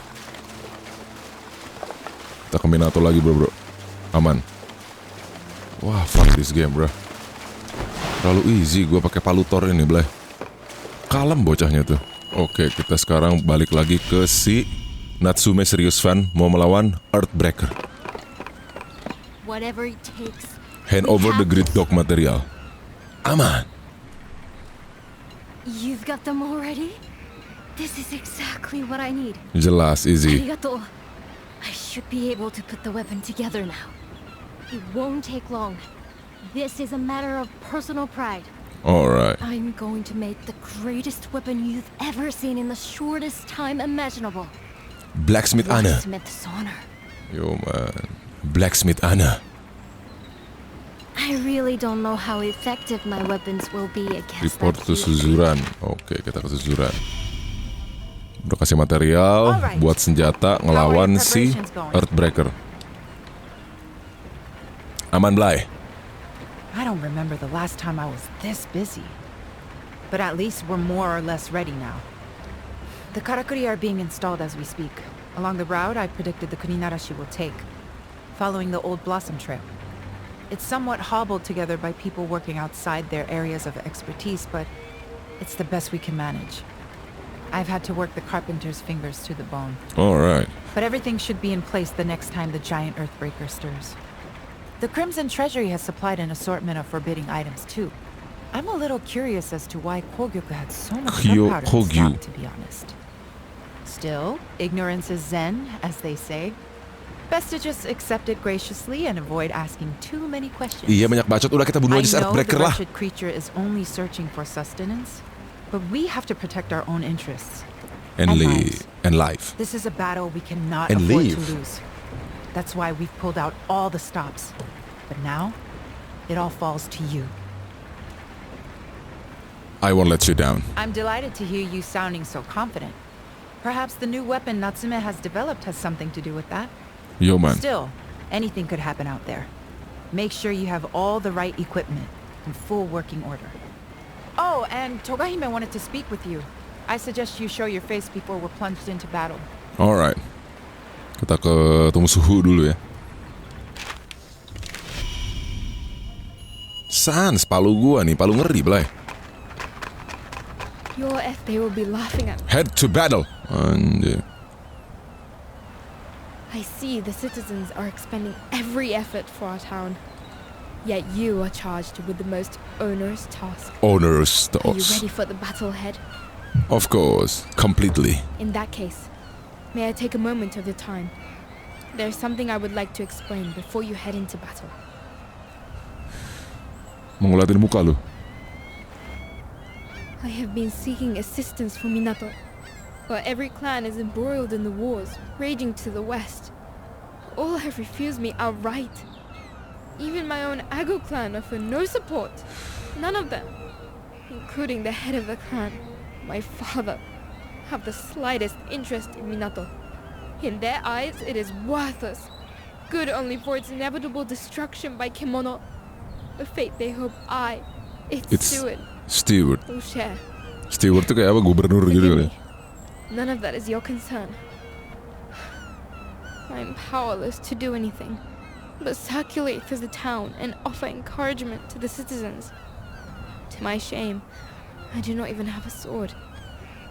Kita ke Minato lagi bro. Aman. Wah, fuck this game bro. Terlalu easy gue pakai palutor ini Blay. Kalem bocahnya tuh. Oke, kita sekarang balik lagi ke si Natsume Serious Fan mau melawan Earthbreaker. Whatever it takes. Hand over the grid dog material. Aman. You've got them already? This is exactly what I need. Jelas, easy. Arigato. I should be able to put the weapon together now. It won't take long. This is a matter of personal pride. Alright. I'm going to make the greatest weapon you've ever seen in the shortest time imaginable. Blacksmith Anna. Blacksmith's honor. Yo man. Blacksmith Anna. I really don't know how effective my weapons will be against Report that to huge Suzuran. Oke, kita ke Suzuran. Udah kasih material buat senjata ngelawan si Earthbreaker. Aman Blay. I don't remember the last time I was this busy. But at least we're more or less ready now. The karakuri are being installed as we speak. Along the route I predicted the Kuninarashi will take, following the old Blossom Trail. It's somewhat hobbled together by people working outside their areas of expertise, but it's the best we can manage. I've had to work the carpenter's fingers to the bone. Alright. But everything should be in place the next time the giant Earthbreaker stirs. The Crimson Treasury has supplied an assortment of forbidding items too. I'm a little curious as to why Qorygore had so much gunpowder in stock, to be honest. Still, ignorance is zen, as they say. Best to just accept it graciously and avoid asking too many questions. Iya banyak bacot, udah kita bunuh aja si Earthbreaker lah. I know the wretched creature is only searching for sustenance, but we have to protect our own interests. And life. This is a battle we cannot afford to lose. That's why we've pulled out all the stops. But now, it all falls to you. I won't let you down. I'm delighted to hear you sounding so confident. Perhaps the new weapon Natsume has developed has something to do with that. Yo man. Still, anything could happen out there. Make sure you have all the right equipment in full working order. Oh, and Togahime wanted to speak with you. I suggest you show your face before we're plunged into battle. Alright. Kita ketemu suhu dulu ya. Sans, palu gua nih, palu ngeri Blay. Your F, they will be laughing at me. Head to battle. Anjir. I see the citizens are expending every effort for our town. Yet you are charged with the most onerous task. Onerous Are you task. ready for the battle ahead? Of course, completely. In that case, may I take a moment of your time? There's something I would like to explain before you head into battle. Mengulatin muka lu. I have been seeking assistance from Minato, but every clan is embroiled in the wars raging to the west. All have refused me outright. Even my own Ago clan offer no support. None of them, including the head of the clan, my father, have the slightest interest in Minato. In their eyes, it is worthless, good only for its inevitable destruction by Kemono, a fate they hope I, its steward, will share. Steward tuh kayak apa, gubernur gitu kali. None of that is your concern. I am powerless to do anything but circulate through the town and offer encouragement to the citizens. To my shame, I do not even have a sword,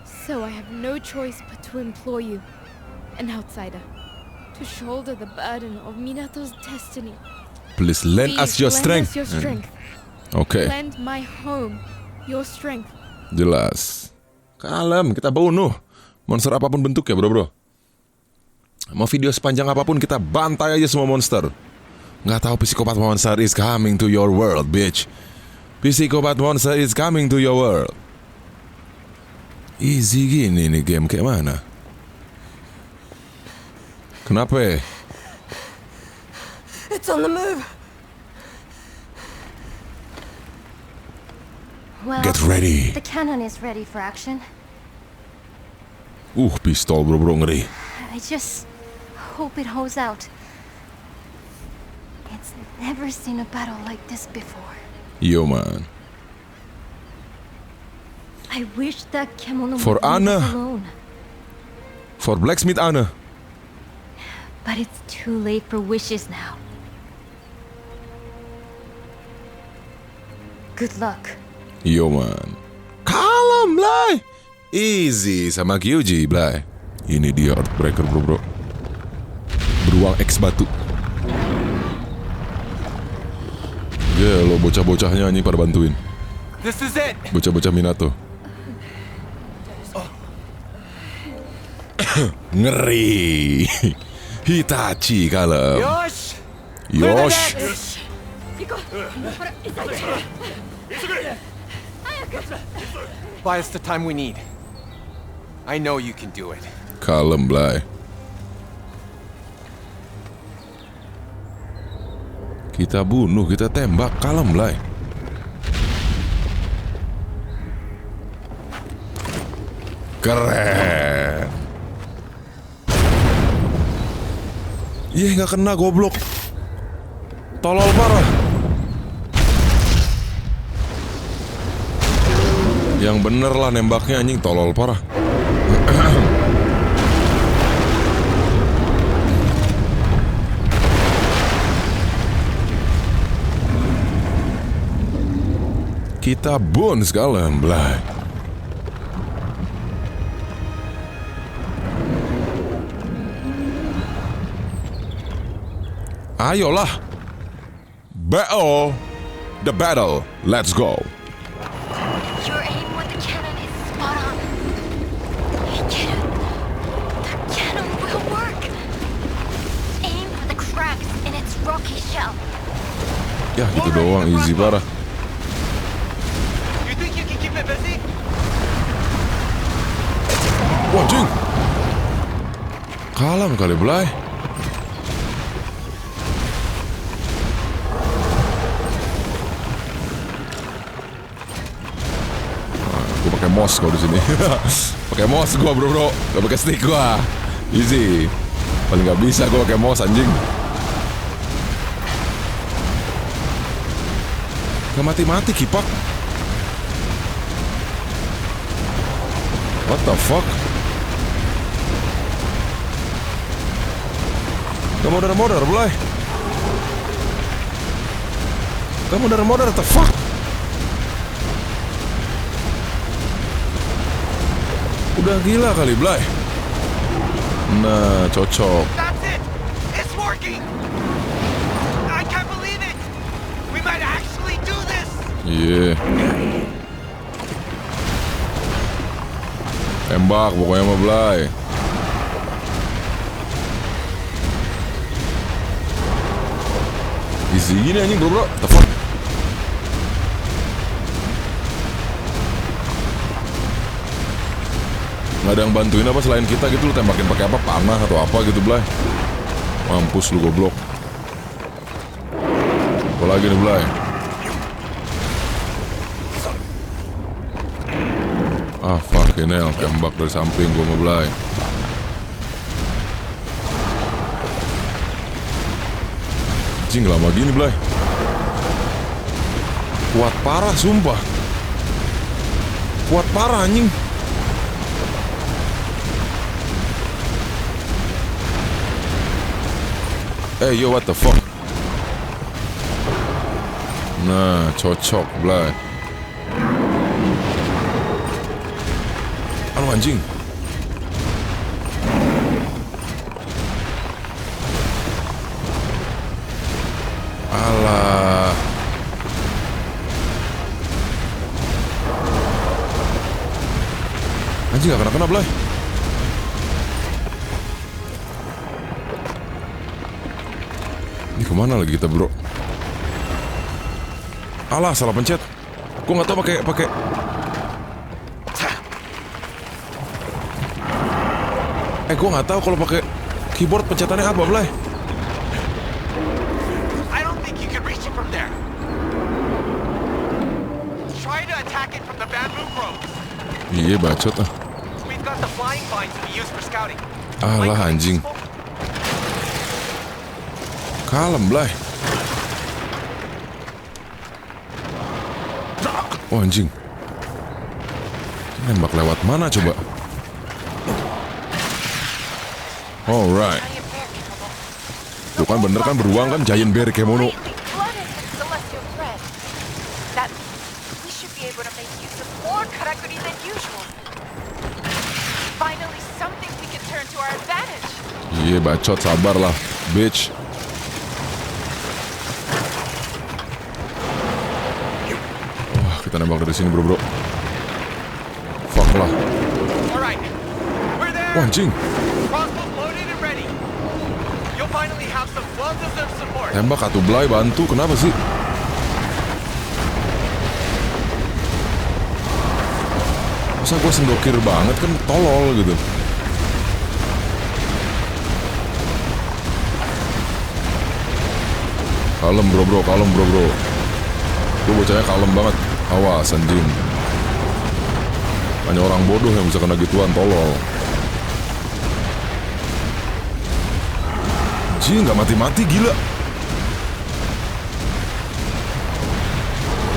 so I have no choice but to implore you, an outsider, to shoulder the burden of Minato's destiny. Please lend Please us your lend strength. us your strength. Oke, Lend my home your strength. jelas. Kalem, kita bunuh monster apapun bentuknya, bro. Mau video sepanjang apapun, kita bantai aja semua monster. Nggak tahu psikopat monster is coming to your world, bitch. Psikopat monster is coming to your world. Easy gini nih game, kayak mana? Kenapa ya? It's on the move. Well, Get ready. the cannon is ready for action. Pistol bro, ngeri. I just hope it holds out. It's never seen a battle like this before. Yo man. I wish that kemono For would leave Anna. us alone. For blacksmith Anna. But it's too late for wishes now. Good luck. Yo man. Kalem Blay. Easy sama Kyuji Blay. Ini dia Earthbreaker bro. Beruang X batu. Lo bocah-bocahnya anjing pada bantuin. This is it! Bocah-bocah Minato. Ngeri. Hitachi kalem. Yosh! Yosh. Buy us the time we need. I know you can do it. Kalem Blay. Kita bunuh, kita tembak, kalem Blay. Keren. Nggak kena goblok. Tolol parah. Yang bener lah nembaknya anjing, tolol parah. Kita bon sekalian, Blay. Ayolah. Battle. The battle. Let's go. Your aim with the cannon is spot on. Get it? The cannon will work. Aim for the cracks in its rocky shell. Ya gitu doang, easy parah. You think you can keep it busy? Wah, jing. Kalem kali, Blay. Gue pakai mouse kalau di sini. Pakai mouse gua, bro. Gak pakai stick gua. Easy. Paling gak bisa gua pakai mouse anjing. Gak mati-mati kipak. What the fuck? Gak modar-modar, Blay. Gak modar-modar, what the fuck? Udah gila kali, Blay. Nah, cocok. That's it! It's working! I can't believe it! We might actually do this! Iya. Tembak pokoknya mah, Blay. Easy gini anjing, bro. The fuck? Gak ada yang bantuin apa selain kita gitu, lu tembakin pakai apa, panah atau apa gitu, Blay. Mampus lu goblok. Apa lagi nih, Blay? Ah, fuck ini yang tembak dari samping gua mau, Blay. Anjing lama gini, Blay. Kuat parah, sumpah. Kuat parah, anjing. Yo, what the fuck? Nah, cocok, Blay. Aduh, anjing. Anjing gak kena-kena, Blay. Ini kemana lagi kita, bro? Alah, salah pencet. Gua nggak tahu pakai. Gua nggak tahu kalau pakai keyboard pencetannya apa, Blay. I don't think you can reach it from there. Try to attack it from the bamboo groves. Iya, bacot ah. We've got the flying vines to be used for scouting. Alah, anjing. Kalem, Blay. Oh, anjing. Nembak lewat mana coba? Alright. Tuh kan bener kan beruang kan giant bear kemono. Iya, bacot, sabar lah, bitch. Wah, kita nembak dari sini, bro. Fuck lah. Wah, anjing. Tembak atuh, Blay, bantu. Kenapa sih? Masa gue sendokir banget kan, tolol gitu. Kalem bro, kalem bro. Gue bocahnya kalem banget. Awas anjing. Hanya orang bodoh yang bisa kena gituan, tolol. Anjing, gak mati-mati, gila.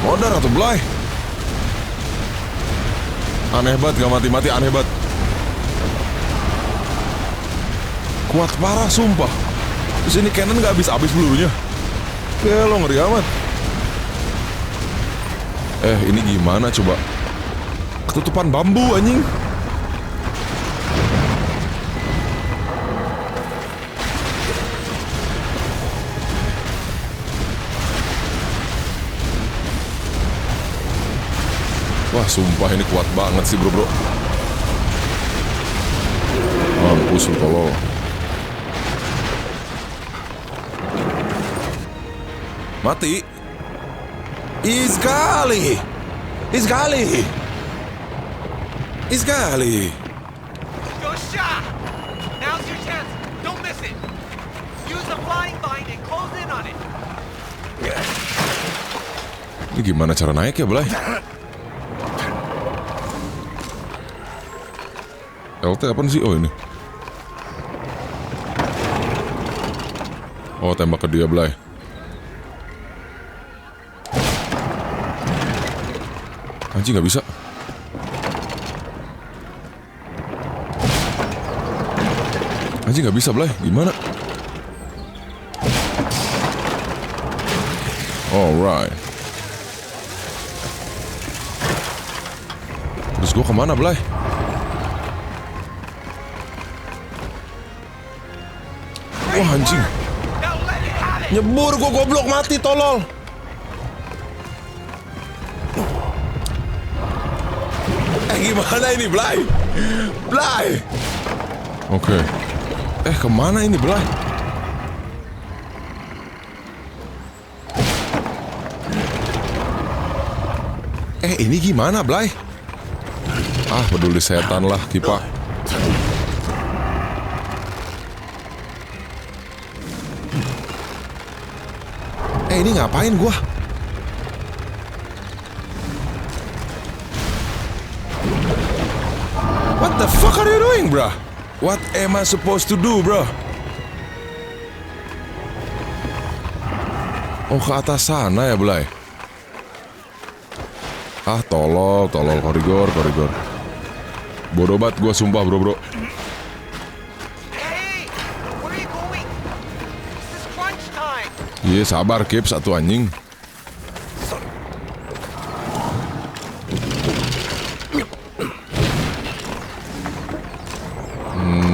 Modar atau Blay? Aneh banget, gak mati-mati, aneh banget. Kuat parah, sumpah. Terus ini cannon gak habis-habis pelurunya. Ya lo ngeri amat. Ini gimana coba? Ketutupan bambu anjing. Wah, sumpah ini kuat banget sih, bro. Mampus lu tolol. Mati. Iskali. Go shot. Now's your chance. Don't miss it. Use the flying vine and close in on it. Ini gimana cara naik ya, Blay? LT apaan sih? Oh, ini. Oh, tembak ke dia, Blay. Anjing gak bisa. Anjing gak bisa, Blay. Gimana? Alright. Terus gue kemana, Blay? Wah, anjing. Nyebur gue, goblok, mati, tolol. Gimana ini, Blay? Oke. Kemana ini, Blay? Ini gimana, Blay? Ah, peduli setan lah, Kipa. Ini ngapain gua? What the fuck are you doing, bro? What am I supposed to do, bro? Oh, ke atas sana ya, Blay? Ah, tolol, Qorygore. Bodoh banget gua, sumpah, bro. Hey, where are you going? This is crunch time. Iya, sabar, Kip, satu anjing.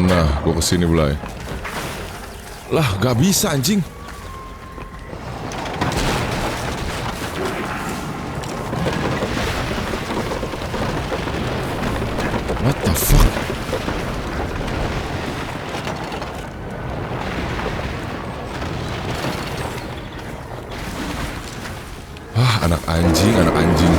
Nah, gue kesini, Blay. Lah, gak bisa, anjing. What the fuck? Anak anjing, anak anjing.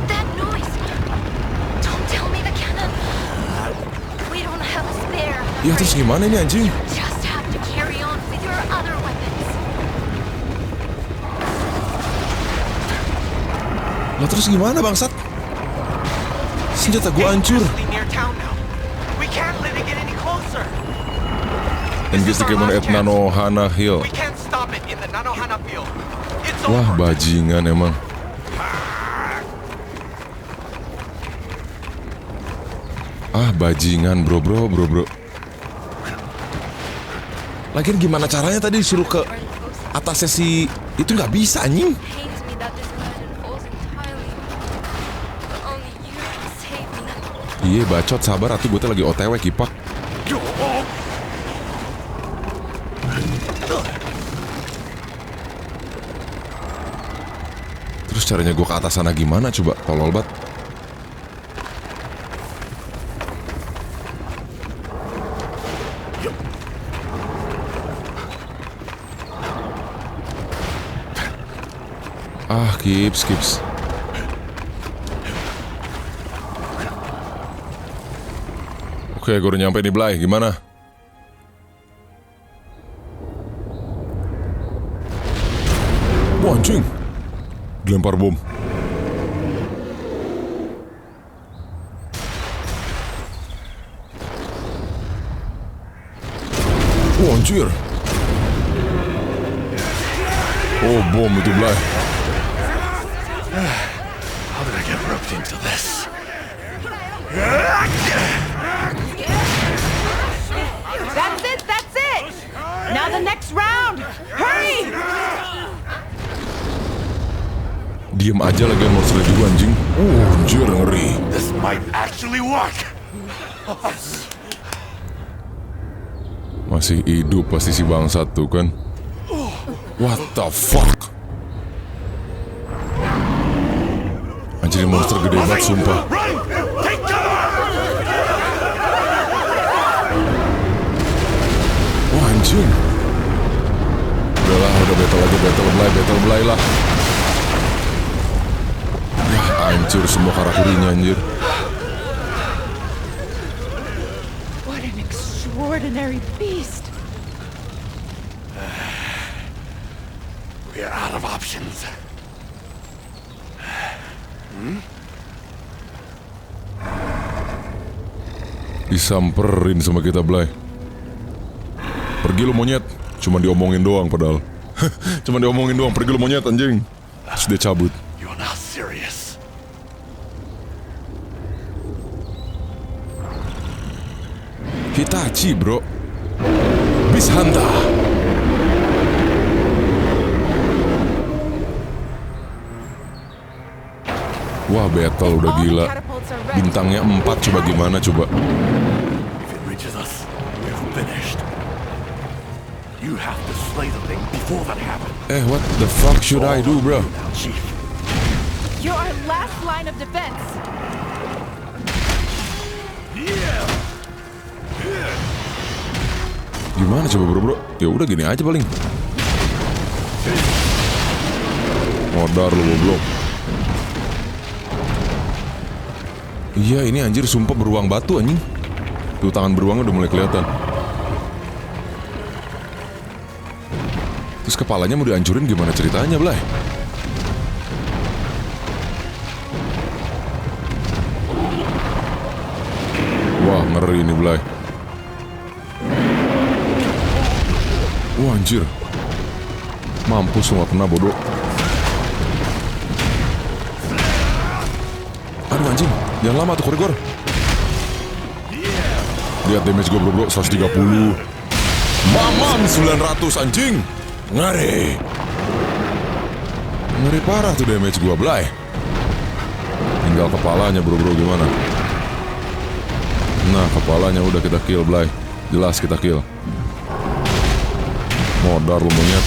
That noise! Don't tell me the cannon. We don't have a spare. Ya terus gimana ini anjing? Just have to carry on with your other weapons. Lah terus gimana bangsat? Senjata gua hancur. Engage the Kemon at Nanohana Hill. Wah bajingan emang. Ah bajingan bro. Lagian gimana caranya tadi disuruh ke atasnya si itu nggak bisa anjing. Pains me that this planet falls entirely. But only you can save me. Iya bacot sabar atuh gue lagi OTW kipak. Terus caranya gue ke atas sana gimana coba? Tolol banget. Ah, skips. Oke, gue udah nyampe nih, Blay. Gimana? Wah, anjing. Dilempar bom. Wah, anjir. Oh, bom itu, Blay. How did I get roped into this? That's it! Now the next round! Hurry! Diem aja lagi monster juga anjing. Anjir ngeri. This might actually work. Masih hidup pasti si bangsat tuh kan. What the fuck? Anjir monster gede banget sumpah. Wah anjing. Udah battle Blay lah. Ya hancur semua karakurinya anjir. What an extraordinary beast! We're out of options. Disamperin sama kita Blay. Pergi lu monyet. Cuma diomongin doang padahal. Cuma diomongin doang. Pergi lu monyet anjing. Terus dia cabut. You're not serious. Hitachi bro. Beast Hunter. Wah battle udah gila. Bintangnya 4 coba gimana coba. If it reaches us, we're finished. You have to slay the thing before that happens. What the fuck should I do bro? Now, Chief. You're our last line of defense! Gimana coba bro? Ya udah gini aja paling. Modar lu goblok. Iya ini anjir sumpah beruang batu anjing. Tuh tangan beruangnya udah mulai kelihatan. Terus kepalanya mau dihancurin gimana ceritanya Blay? Wah ngeri ini Blay. Wah anjir. Mampus semua kena bodoh. Aduh anjing. Jangan lama tuh Qorygore. Lihat damage gue bro 130. Mamam 900 anjing. Ngeri. Ngeri parah tuh damage gue Blay. Tinggal kepalanya bro gimana. Nah kepalanya udah kita kill Blay. Jelas kita kill. Modar lu monyet.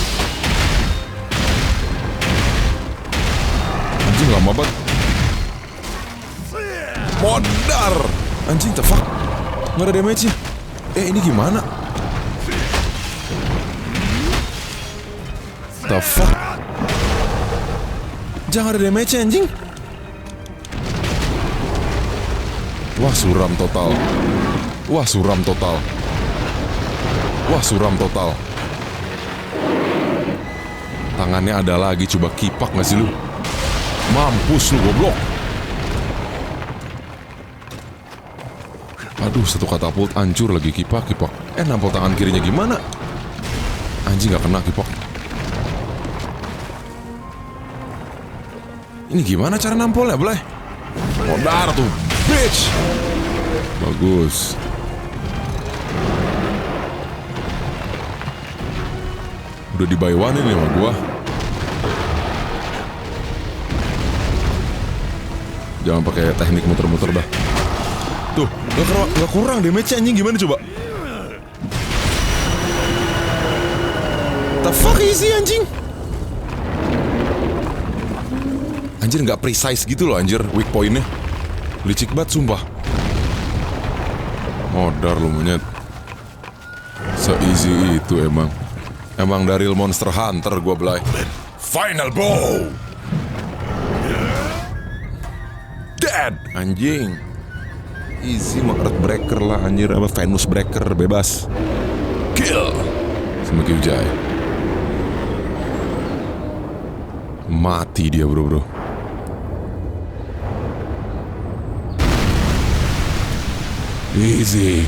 Anjing lama banget. Modar. Anjing the fuck. Nggak ada damage-nya. Ini gimana? The fuck. Jangan ada damage-nya anjing. Wah suram total. Wah suram total. Wah suram total. Tangannya ada lagi, coba kipak gak sih lu? Mampus lu goblok. Aduh satu katapult hancur lagi, kipak. Nampol tangan kirinya gimana? Anjing gak kena kipak. Ini gimana cara nampolnya, Blay? Modar tuh, bitch. Bagus. Udah dibaywanin nih sama gua. Jangan pakai teknik muter-muter dah. Tuh, gak kurang damage-nya anjing, gimana coba? The fuck easy anjing. Anjir gak precise gitu loh anjir weak point-nya. Licik banget sumpah. Modar lu monyet. Se-easy itu emang. Emang dari Monster Hunter gua Blay. Final bow. Dead anjing. Easy mah Earthbreaker lah anjir, apa Venus Breaker bebas. Kill. Sama Kyujai. Mati dia bro. Easy.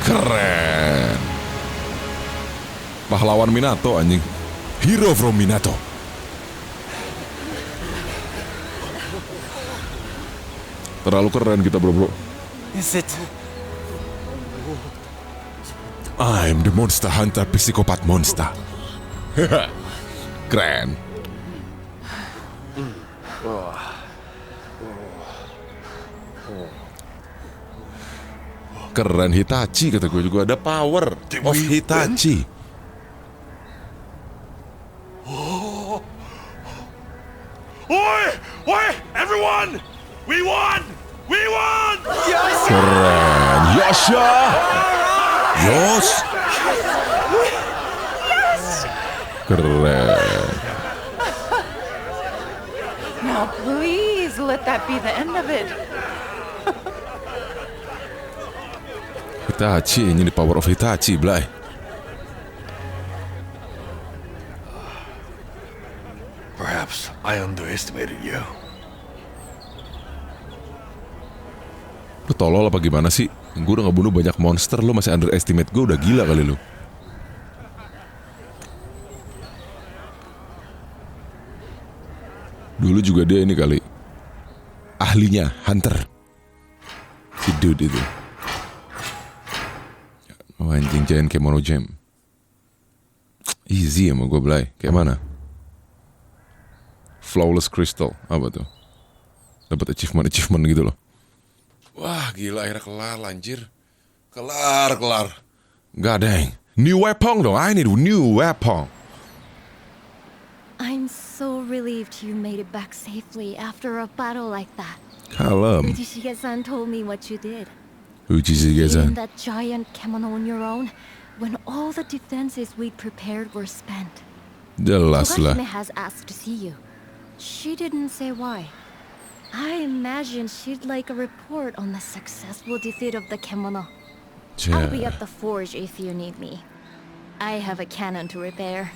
Keren. Pahlawan Minato anjing. Hero from Minato. Terlalu keren kita bro. Is it? I'm the monster hunter psikopat monster. Keren. Keren Hitachi kata gue juga, ada power of Hitachi. Oi, everyone! We won! Keren. Yosha. Yos. Keren. Now please let that be the end of it. Hitachi, ini the power of Hitachi, Blay. Perhaps I underestimated you. Lu tolol apa gimana sih? Gue udah ngebunuh banyak monster, lu masih underestimate gue, udah gila kali lu. Dulu juga dia ini kali ahlinya hunter. Si dude itu. Oh anjing, giant kemono gem. Easy sama gue Blay. Kayak mana? Flawless crystal. Apa tuh? Dapat achievement gitu loh. Wah gila, akhirnya kelar anjir. Kelar. God dang. New weapon dong, I need a new weapon. I'm so relieved you made it back safely after a battle like that. Kalem. Ujishige-san told me what you did. Ujishige-san. In that giant kimono on your own, when all the defenses we'd prepared were spent. Jelas lah. Togashime has asked to see you. She didn't say why. I imagine she'd like a report on the successful defeat of the kimono. I'll be at the forge if you need me. I have a cannon to repair.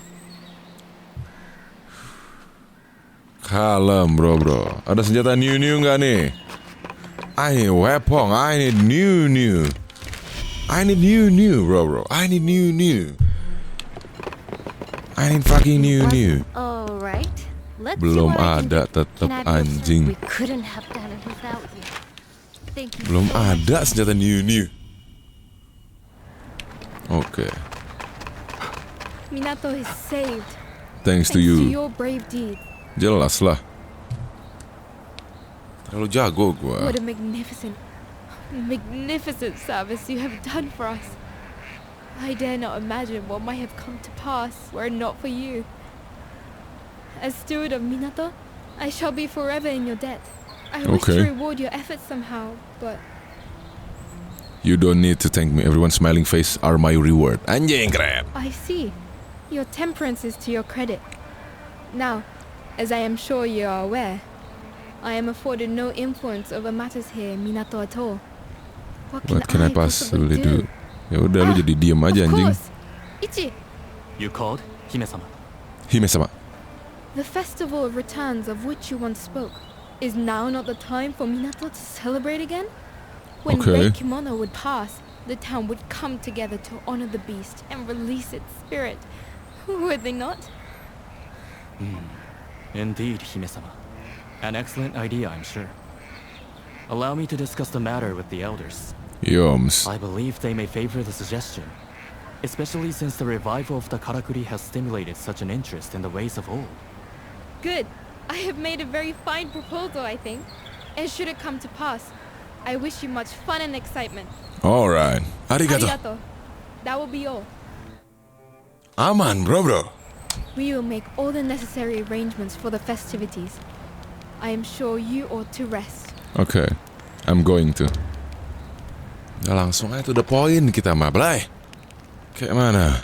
Kalem bro. Ada senjata new nggak nih? I need weapon, I need new. I need new bro. I need new. I need fucking new. Alright. Let's Belum see what I can ada do. tetap Can I be assured anjing. We couldn't have done it without you. Thank you Belum so much. ada senjata new. Oke. Minato is saved. Thanks to Thanks to you. your brave deed. Jelas lah. Terlalu jago gua. What a magnificent service you have done for us. I dare not imagine what might have come to pass were it not for you. As steward of Minato, I shall be forever in your debt. I wish to reward your efforts somehow, but You don't need to thank me. Everyone's smiling face are my reward. Anjing keren. I see. Your temperance is to your credit. Now, as I am sure you are aware, I am afforded no influence over matters here in Minato at all. What can I possibly do? Ya udah lu jadi diem aja Of anjing. course. Ichi, You called, Hime-sama. Hime-sama. the festival of returns of which you once spoke, is now not the time for Minato to celebrate again? When Okay. Red Kimono would pass, the town would come together to honor the beast and release its spirit. Would they not? Indeed, Hime-sama. An excellent idea, I'm sure. Allow me to discuss the matter with the elders. Yoms. I believe they may favor the suggestion, especially since the revival of the karakuri has stimulated such an interest in the ways of old. Good. I have made a very fine proposal, I think. And should it come to pass, I wish you much fun and excitement. Alright. Arigato. Arigato. That will be all. Aman, bro. We will make all the necessary arrangements for the festivities. I am sure you ought to rest. Okay. I'm going to. Udah langsung aja to the point kita mah, Blay. Kayak mana?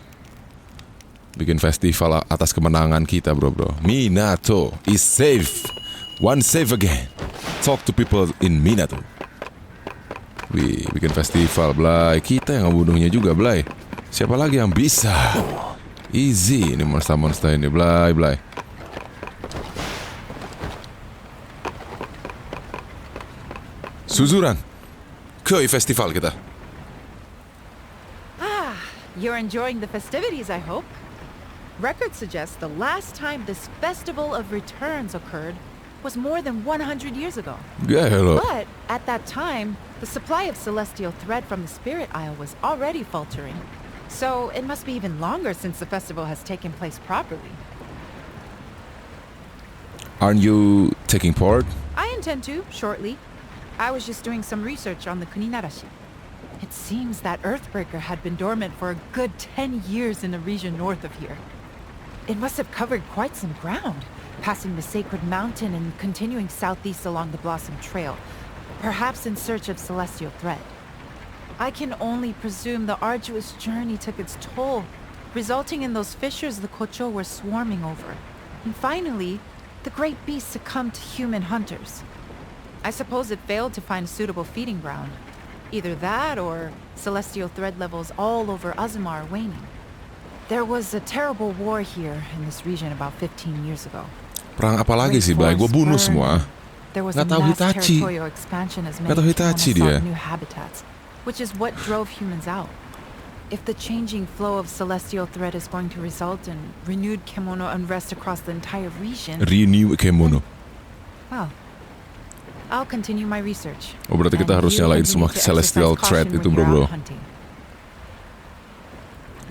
Bikin festival atas kemenangan kita, bro. Minato is safe. One safe again. Talk to people in Minato. Wih, bikin festival, Blay. Kita yang ngebunuhnya juga, Blay. Siapa lagi yang bisa? Easy ini monster-monster ini, Blay. Suzuran. Koi festival kita. You're enjoying the festivities, I hope. Records suggest the last time this festival of returns occurred was more than 100 years ago. Gelo. But at that time, the supply of celestial thread from the Spirit Isle was already faltering. So it must be even longer since the festival has taken place properly. Aren't you taking part? I intend to, shortly. I was just doing some research on the Kuninarashi. It seems that Earthbreaker had been dormant for a good 10 years in the region north of here. It must have covered quite some ground, passing the sacred mountain and continuing southeast along the Blossom Trail, perhaps in search of celestial thread. I can only presume the arduous journey took its toll, resulting in those fissures the Kocho were swarming over. And finally, the great beast succumbed to human hunters. I suppose it failed to find a suitable feeding ground. Either that or celestial thread levels all over Azuma are waning. There was a terrible war here in this region about 15 years ago. Perang apa lagi sih, Blay? Gue bunuh semua. There was a Nggak tahu mass Hitachi. territorial expansion as Nggak many tahu Hitachi Kimono dia. sought new habitats, which is what drove humans out. If the changing flow of celestial thread is going to result in renewed Kimono unrest across the entire region, Renew Kemono. well, I'll continue my research. Oh, berarti kita And harus you nyalain will semua need to celestial exercise thread caution itu, when you're bro. out hunting.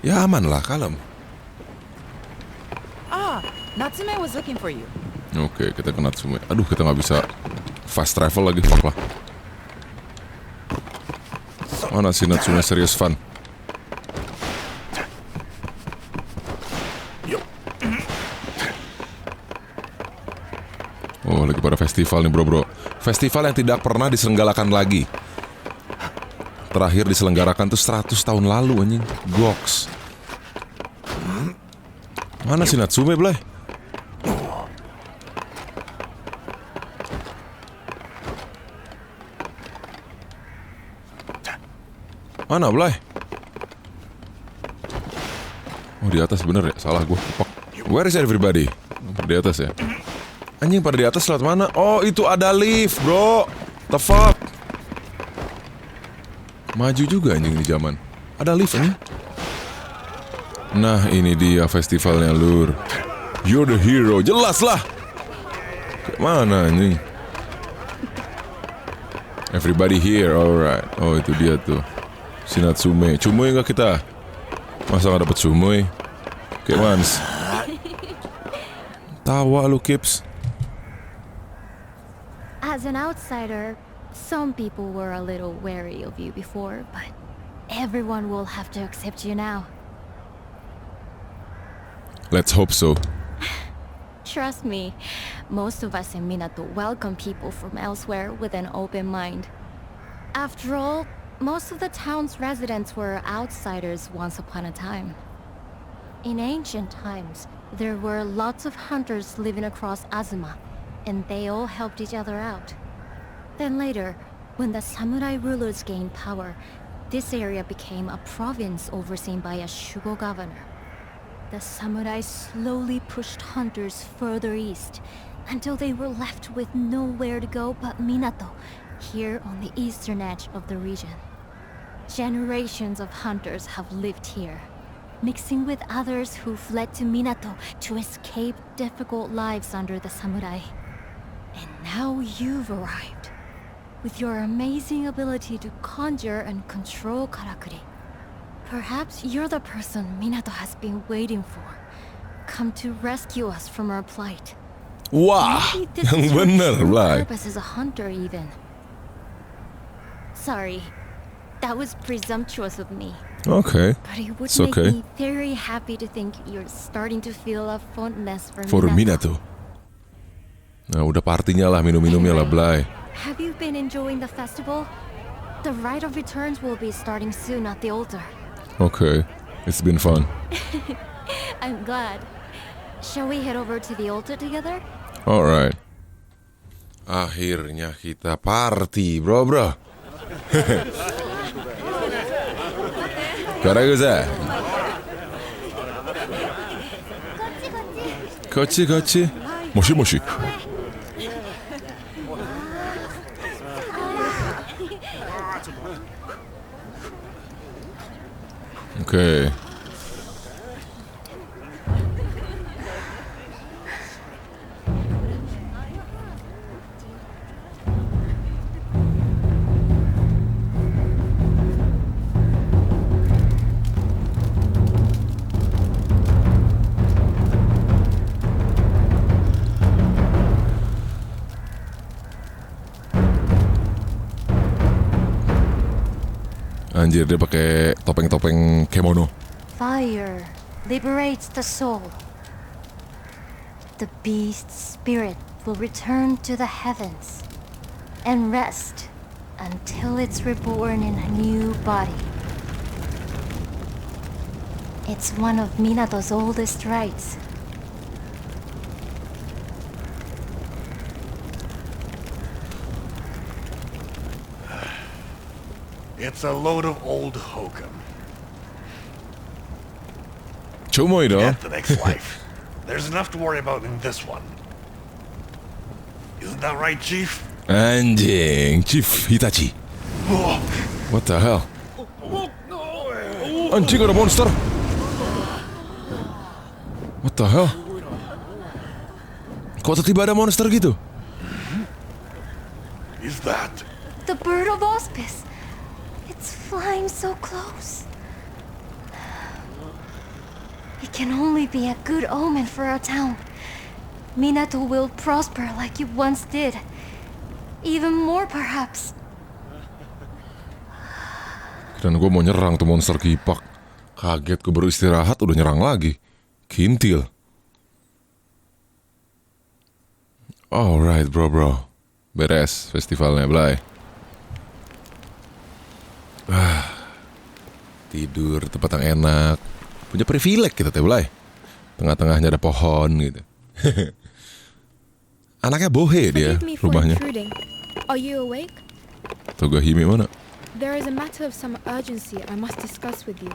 Ya aman lah, kalem. Natsume was looking for you. Oke, kita ke Natsume. Aduh, kita nggak bisa fast travel lagi, fuck lah. Mana si Natsume serius fun. Oh, lagi pada festival nih, bro. Festival yang tidak pernah diselenggarakan lagi. Terakhir diselenggarakan tuh 100 tahun lalu, anjing. Goks. Mana si Natsume, Blay? Mana, Blay? Oh, di atas bener ya? Salah gue. Where is everybody? Di atas ya? Anjing, pada di atas lewat mana? Oh, itu ada lift, bro. The fuck? Maju juga anjing di zaman. Ada lift anjing. Nah, ini dia festivalnya, lur. You're the hero. Jelas lah. Kayak mana anjing? Everybody here, alright. Oh, itu dia tuh. Si Natsume. Cumoy nggak kita? Masa nggak dapet cumoy? Kayak mans. Tawa lu, Kips. As an outsider, some people were a little wary of you before, but Everyone will have to accept you now. Let's hope so. Trust me, most of us in Minato welcome people from elsewhere with an open mind. After all, most of the town's residents were outsiders once upon a time. In ancient times, there were lots of hunters living across Azuma, and they all helped each other out. Then later, when the samurai rulers gained power, this area became a province overseen by a Shugo governor. The samurai slowly pushed hunters further east, until they were left with nowhere to go but Minato, here on the eastern edge of the region. Generations of hunters have lived here, mixing with others who fled to Minato to escape difficult lives under the samurai. And now you've arrived, with your amazing ability to conjure and control karakuri. Perhaps you're the person Minato has been waiting for, come to rescue us from our plight. Wah, Maybe this yang is your bener, true Blay. purpose as a hunter even. Sorry, that was presumptuous of me. Okay, But it would it's make okay. me very happy to think you're starting to feel a fondness for For Minato. Nah, udah partinya lah, minum-minumnya lah, Blay. Have you been enjoying the festival? The rite of returns will be starting soon at the altar. Okay, it's been fun. I'm glad. Shall we head over to the altar together? Alright. Akhirnya kita party, bro. Qorygore. Kochi. Moshi. Okay. Anjir, dia pakai topeng-topeng kemono. Fire liberates the soul. The beast's spirit will return to the heavens and rest until it's reborn in a new body. It's one of Minato's oldest rites. It's a load of old hokum. Cumoy dong. Get the next life. There's enough to worry about in this one. Isn't that right, Chief? Anjing, Chief Hitachi. Oh, What the hell? Anjing, ada monster. What the hell? Kok tiba-tiba ada monster gitu? is that? The bird of auspice. It's flying so close. It can only be a good omen for our town. Minato will prosper like you once did. Even more, perhaps. Dan gue mau nyerang tuh monster kipak. Kaget gue baru istirahat udah nyerang lagi. Kintil. Alright bro. Beres festivalnya, Blay. Tidur tempat yang enak. Punya privilege kita teh, Blay. Tengah-tengahnya ada pohon gitu. Anaknya bohe dia Forgive me for rumahnya. intruding. Are you awake? Togahime mana? There is a matter of some urgency I must discuss with you.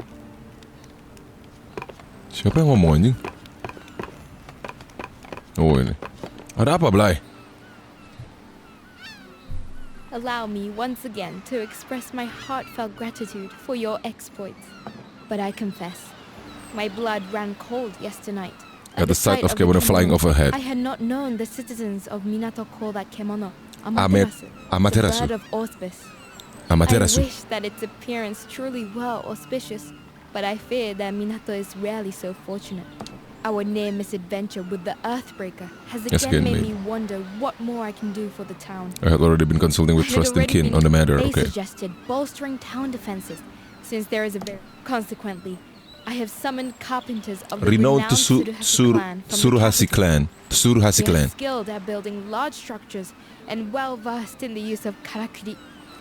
Siapa yang ngomong anjing? Oh ini. Ada apa, Blay? Allow me once again to express my heartfelt gratitude for your exploits. But I confess, my blood ran cold yesternight. At the sight of kemono flying overhead. I had not known the citizens of Minato call that kemono Amaterasu. the bird of auspice. Amaterasu. I wish that its appearance truly were auspicious, but I fear that Minato is rarely so fortunate. Our near misadventure with the Earthbreaker has Yes, again again, made mate. me wonder what more I can do for the town. I had already been consulting with I had trusted already kin been- on the matter. They Okay. suggested bolstering town defenses, since there is a very... Consequently, I have summoned carpenters of the Renowned renowned Tsuruhashi clan. Tsuruhashi They are clan. skilled at building large structures and well versed in the use of karakuri.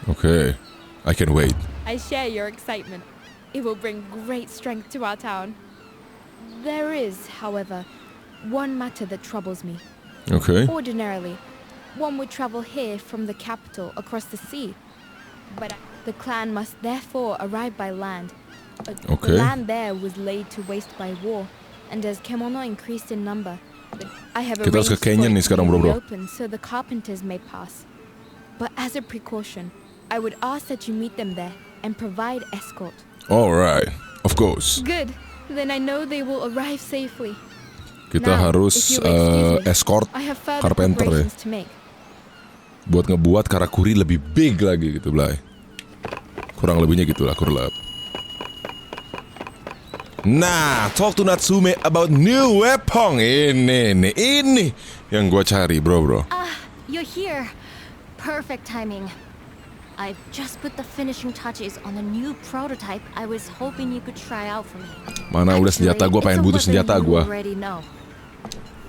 Okay, I can wait. I share your excitement. It will bring great strength to our town. There is, however, one matter that troubles me. Okay. Ordinarily, one would travel here from the capital across the sea. But the clan must therefore arrive by land. Okay. The land there was laid to waste by war, and as kemono increased in number, I have Kita harus ke arranged Canyon for nih it to sekarang, be bro. reopened so the carpenters may pass. But as a precaution, I would ask that you meet them there and provide escort. Alright, of course. Good. Then I know they will arrive safely. Kita Now, harus if you'll excuse me, escort I have further carpenter ya. preparations to make. Buat ngebuat karakuri lebih big lagi gitu, Blay. Kurang lebihnya gitulah, kurlap. Nah, talk to Natsume about new weapon. Ini yang gua cari, bro. You're here. Perfect timing. I've just put the finishing touches on a new prototype I was hoping you could try out for me. Mana udah senjata gua, pengen butuh senjata gua.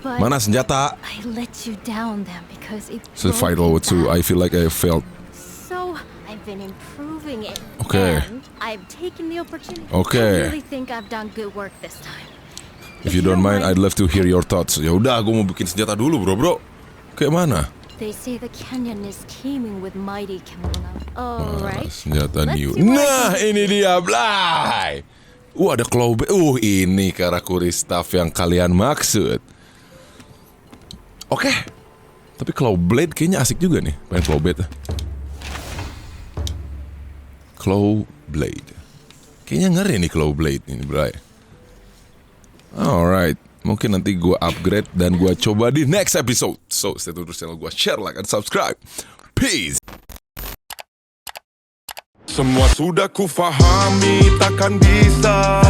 Mana senjata? I let you down then because it Survival 2. I feel like I failed. So, I've been improving it. Okay. And I've taken the opportunity. Okay. I really think I've done good work this time. If you don't mind, I'd love to hear your thoughts. Ya udah, gua mau bikin senjata dulu, bro. Kayak mana? They say the canyon is teeming with mighty kemono. Alright. Senjata Let's new. see what I Nah, can do. ini dia, Blay. Ada claw blade. Ini karakuri stuff yang kalian maksud. Oke. Tapi claw blade kayaknya asik juga nih. Pengen claw blade. Claw blade. Kayaknya ngeri nih claw blade ini, Blay. Alright. Mungkin nanti gue upgrade dan gue coba di next episode. So, stay tune terus channel gue, share, like, and subscribe. Peace. Semua sudah ku fahami, takkan bisa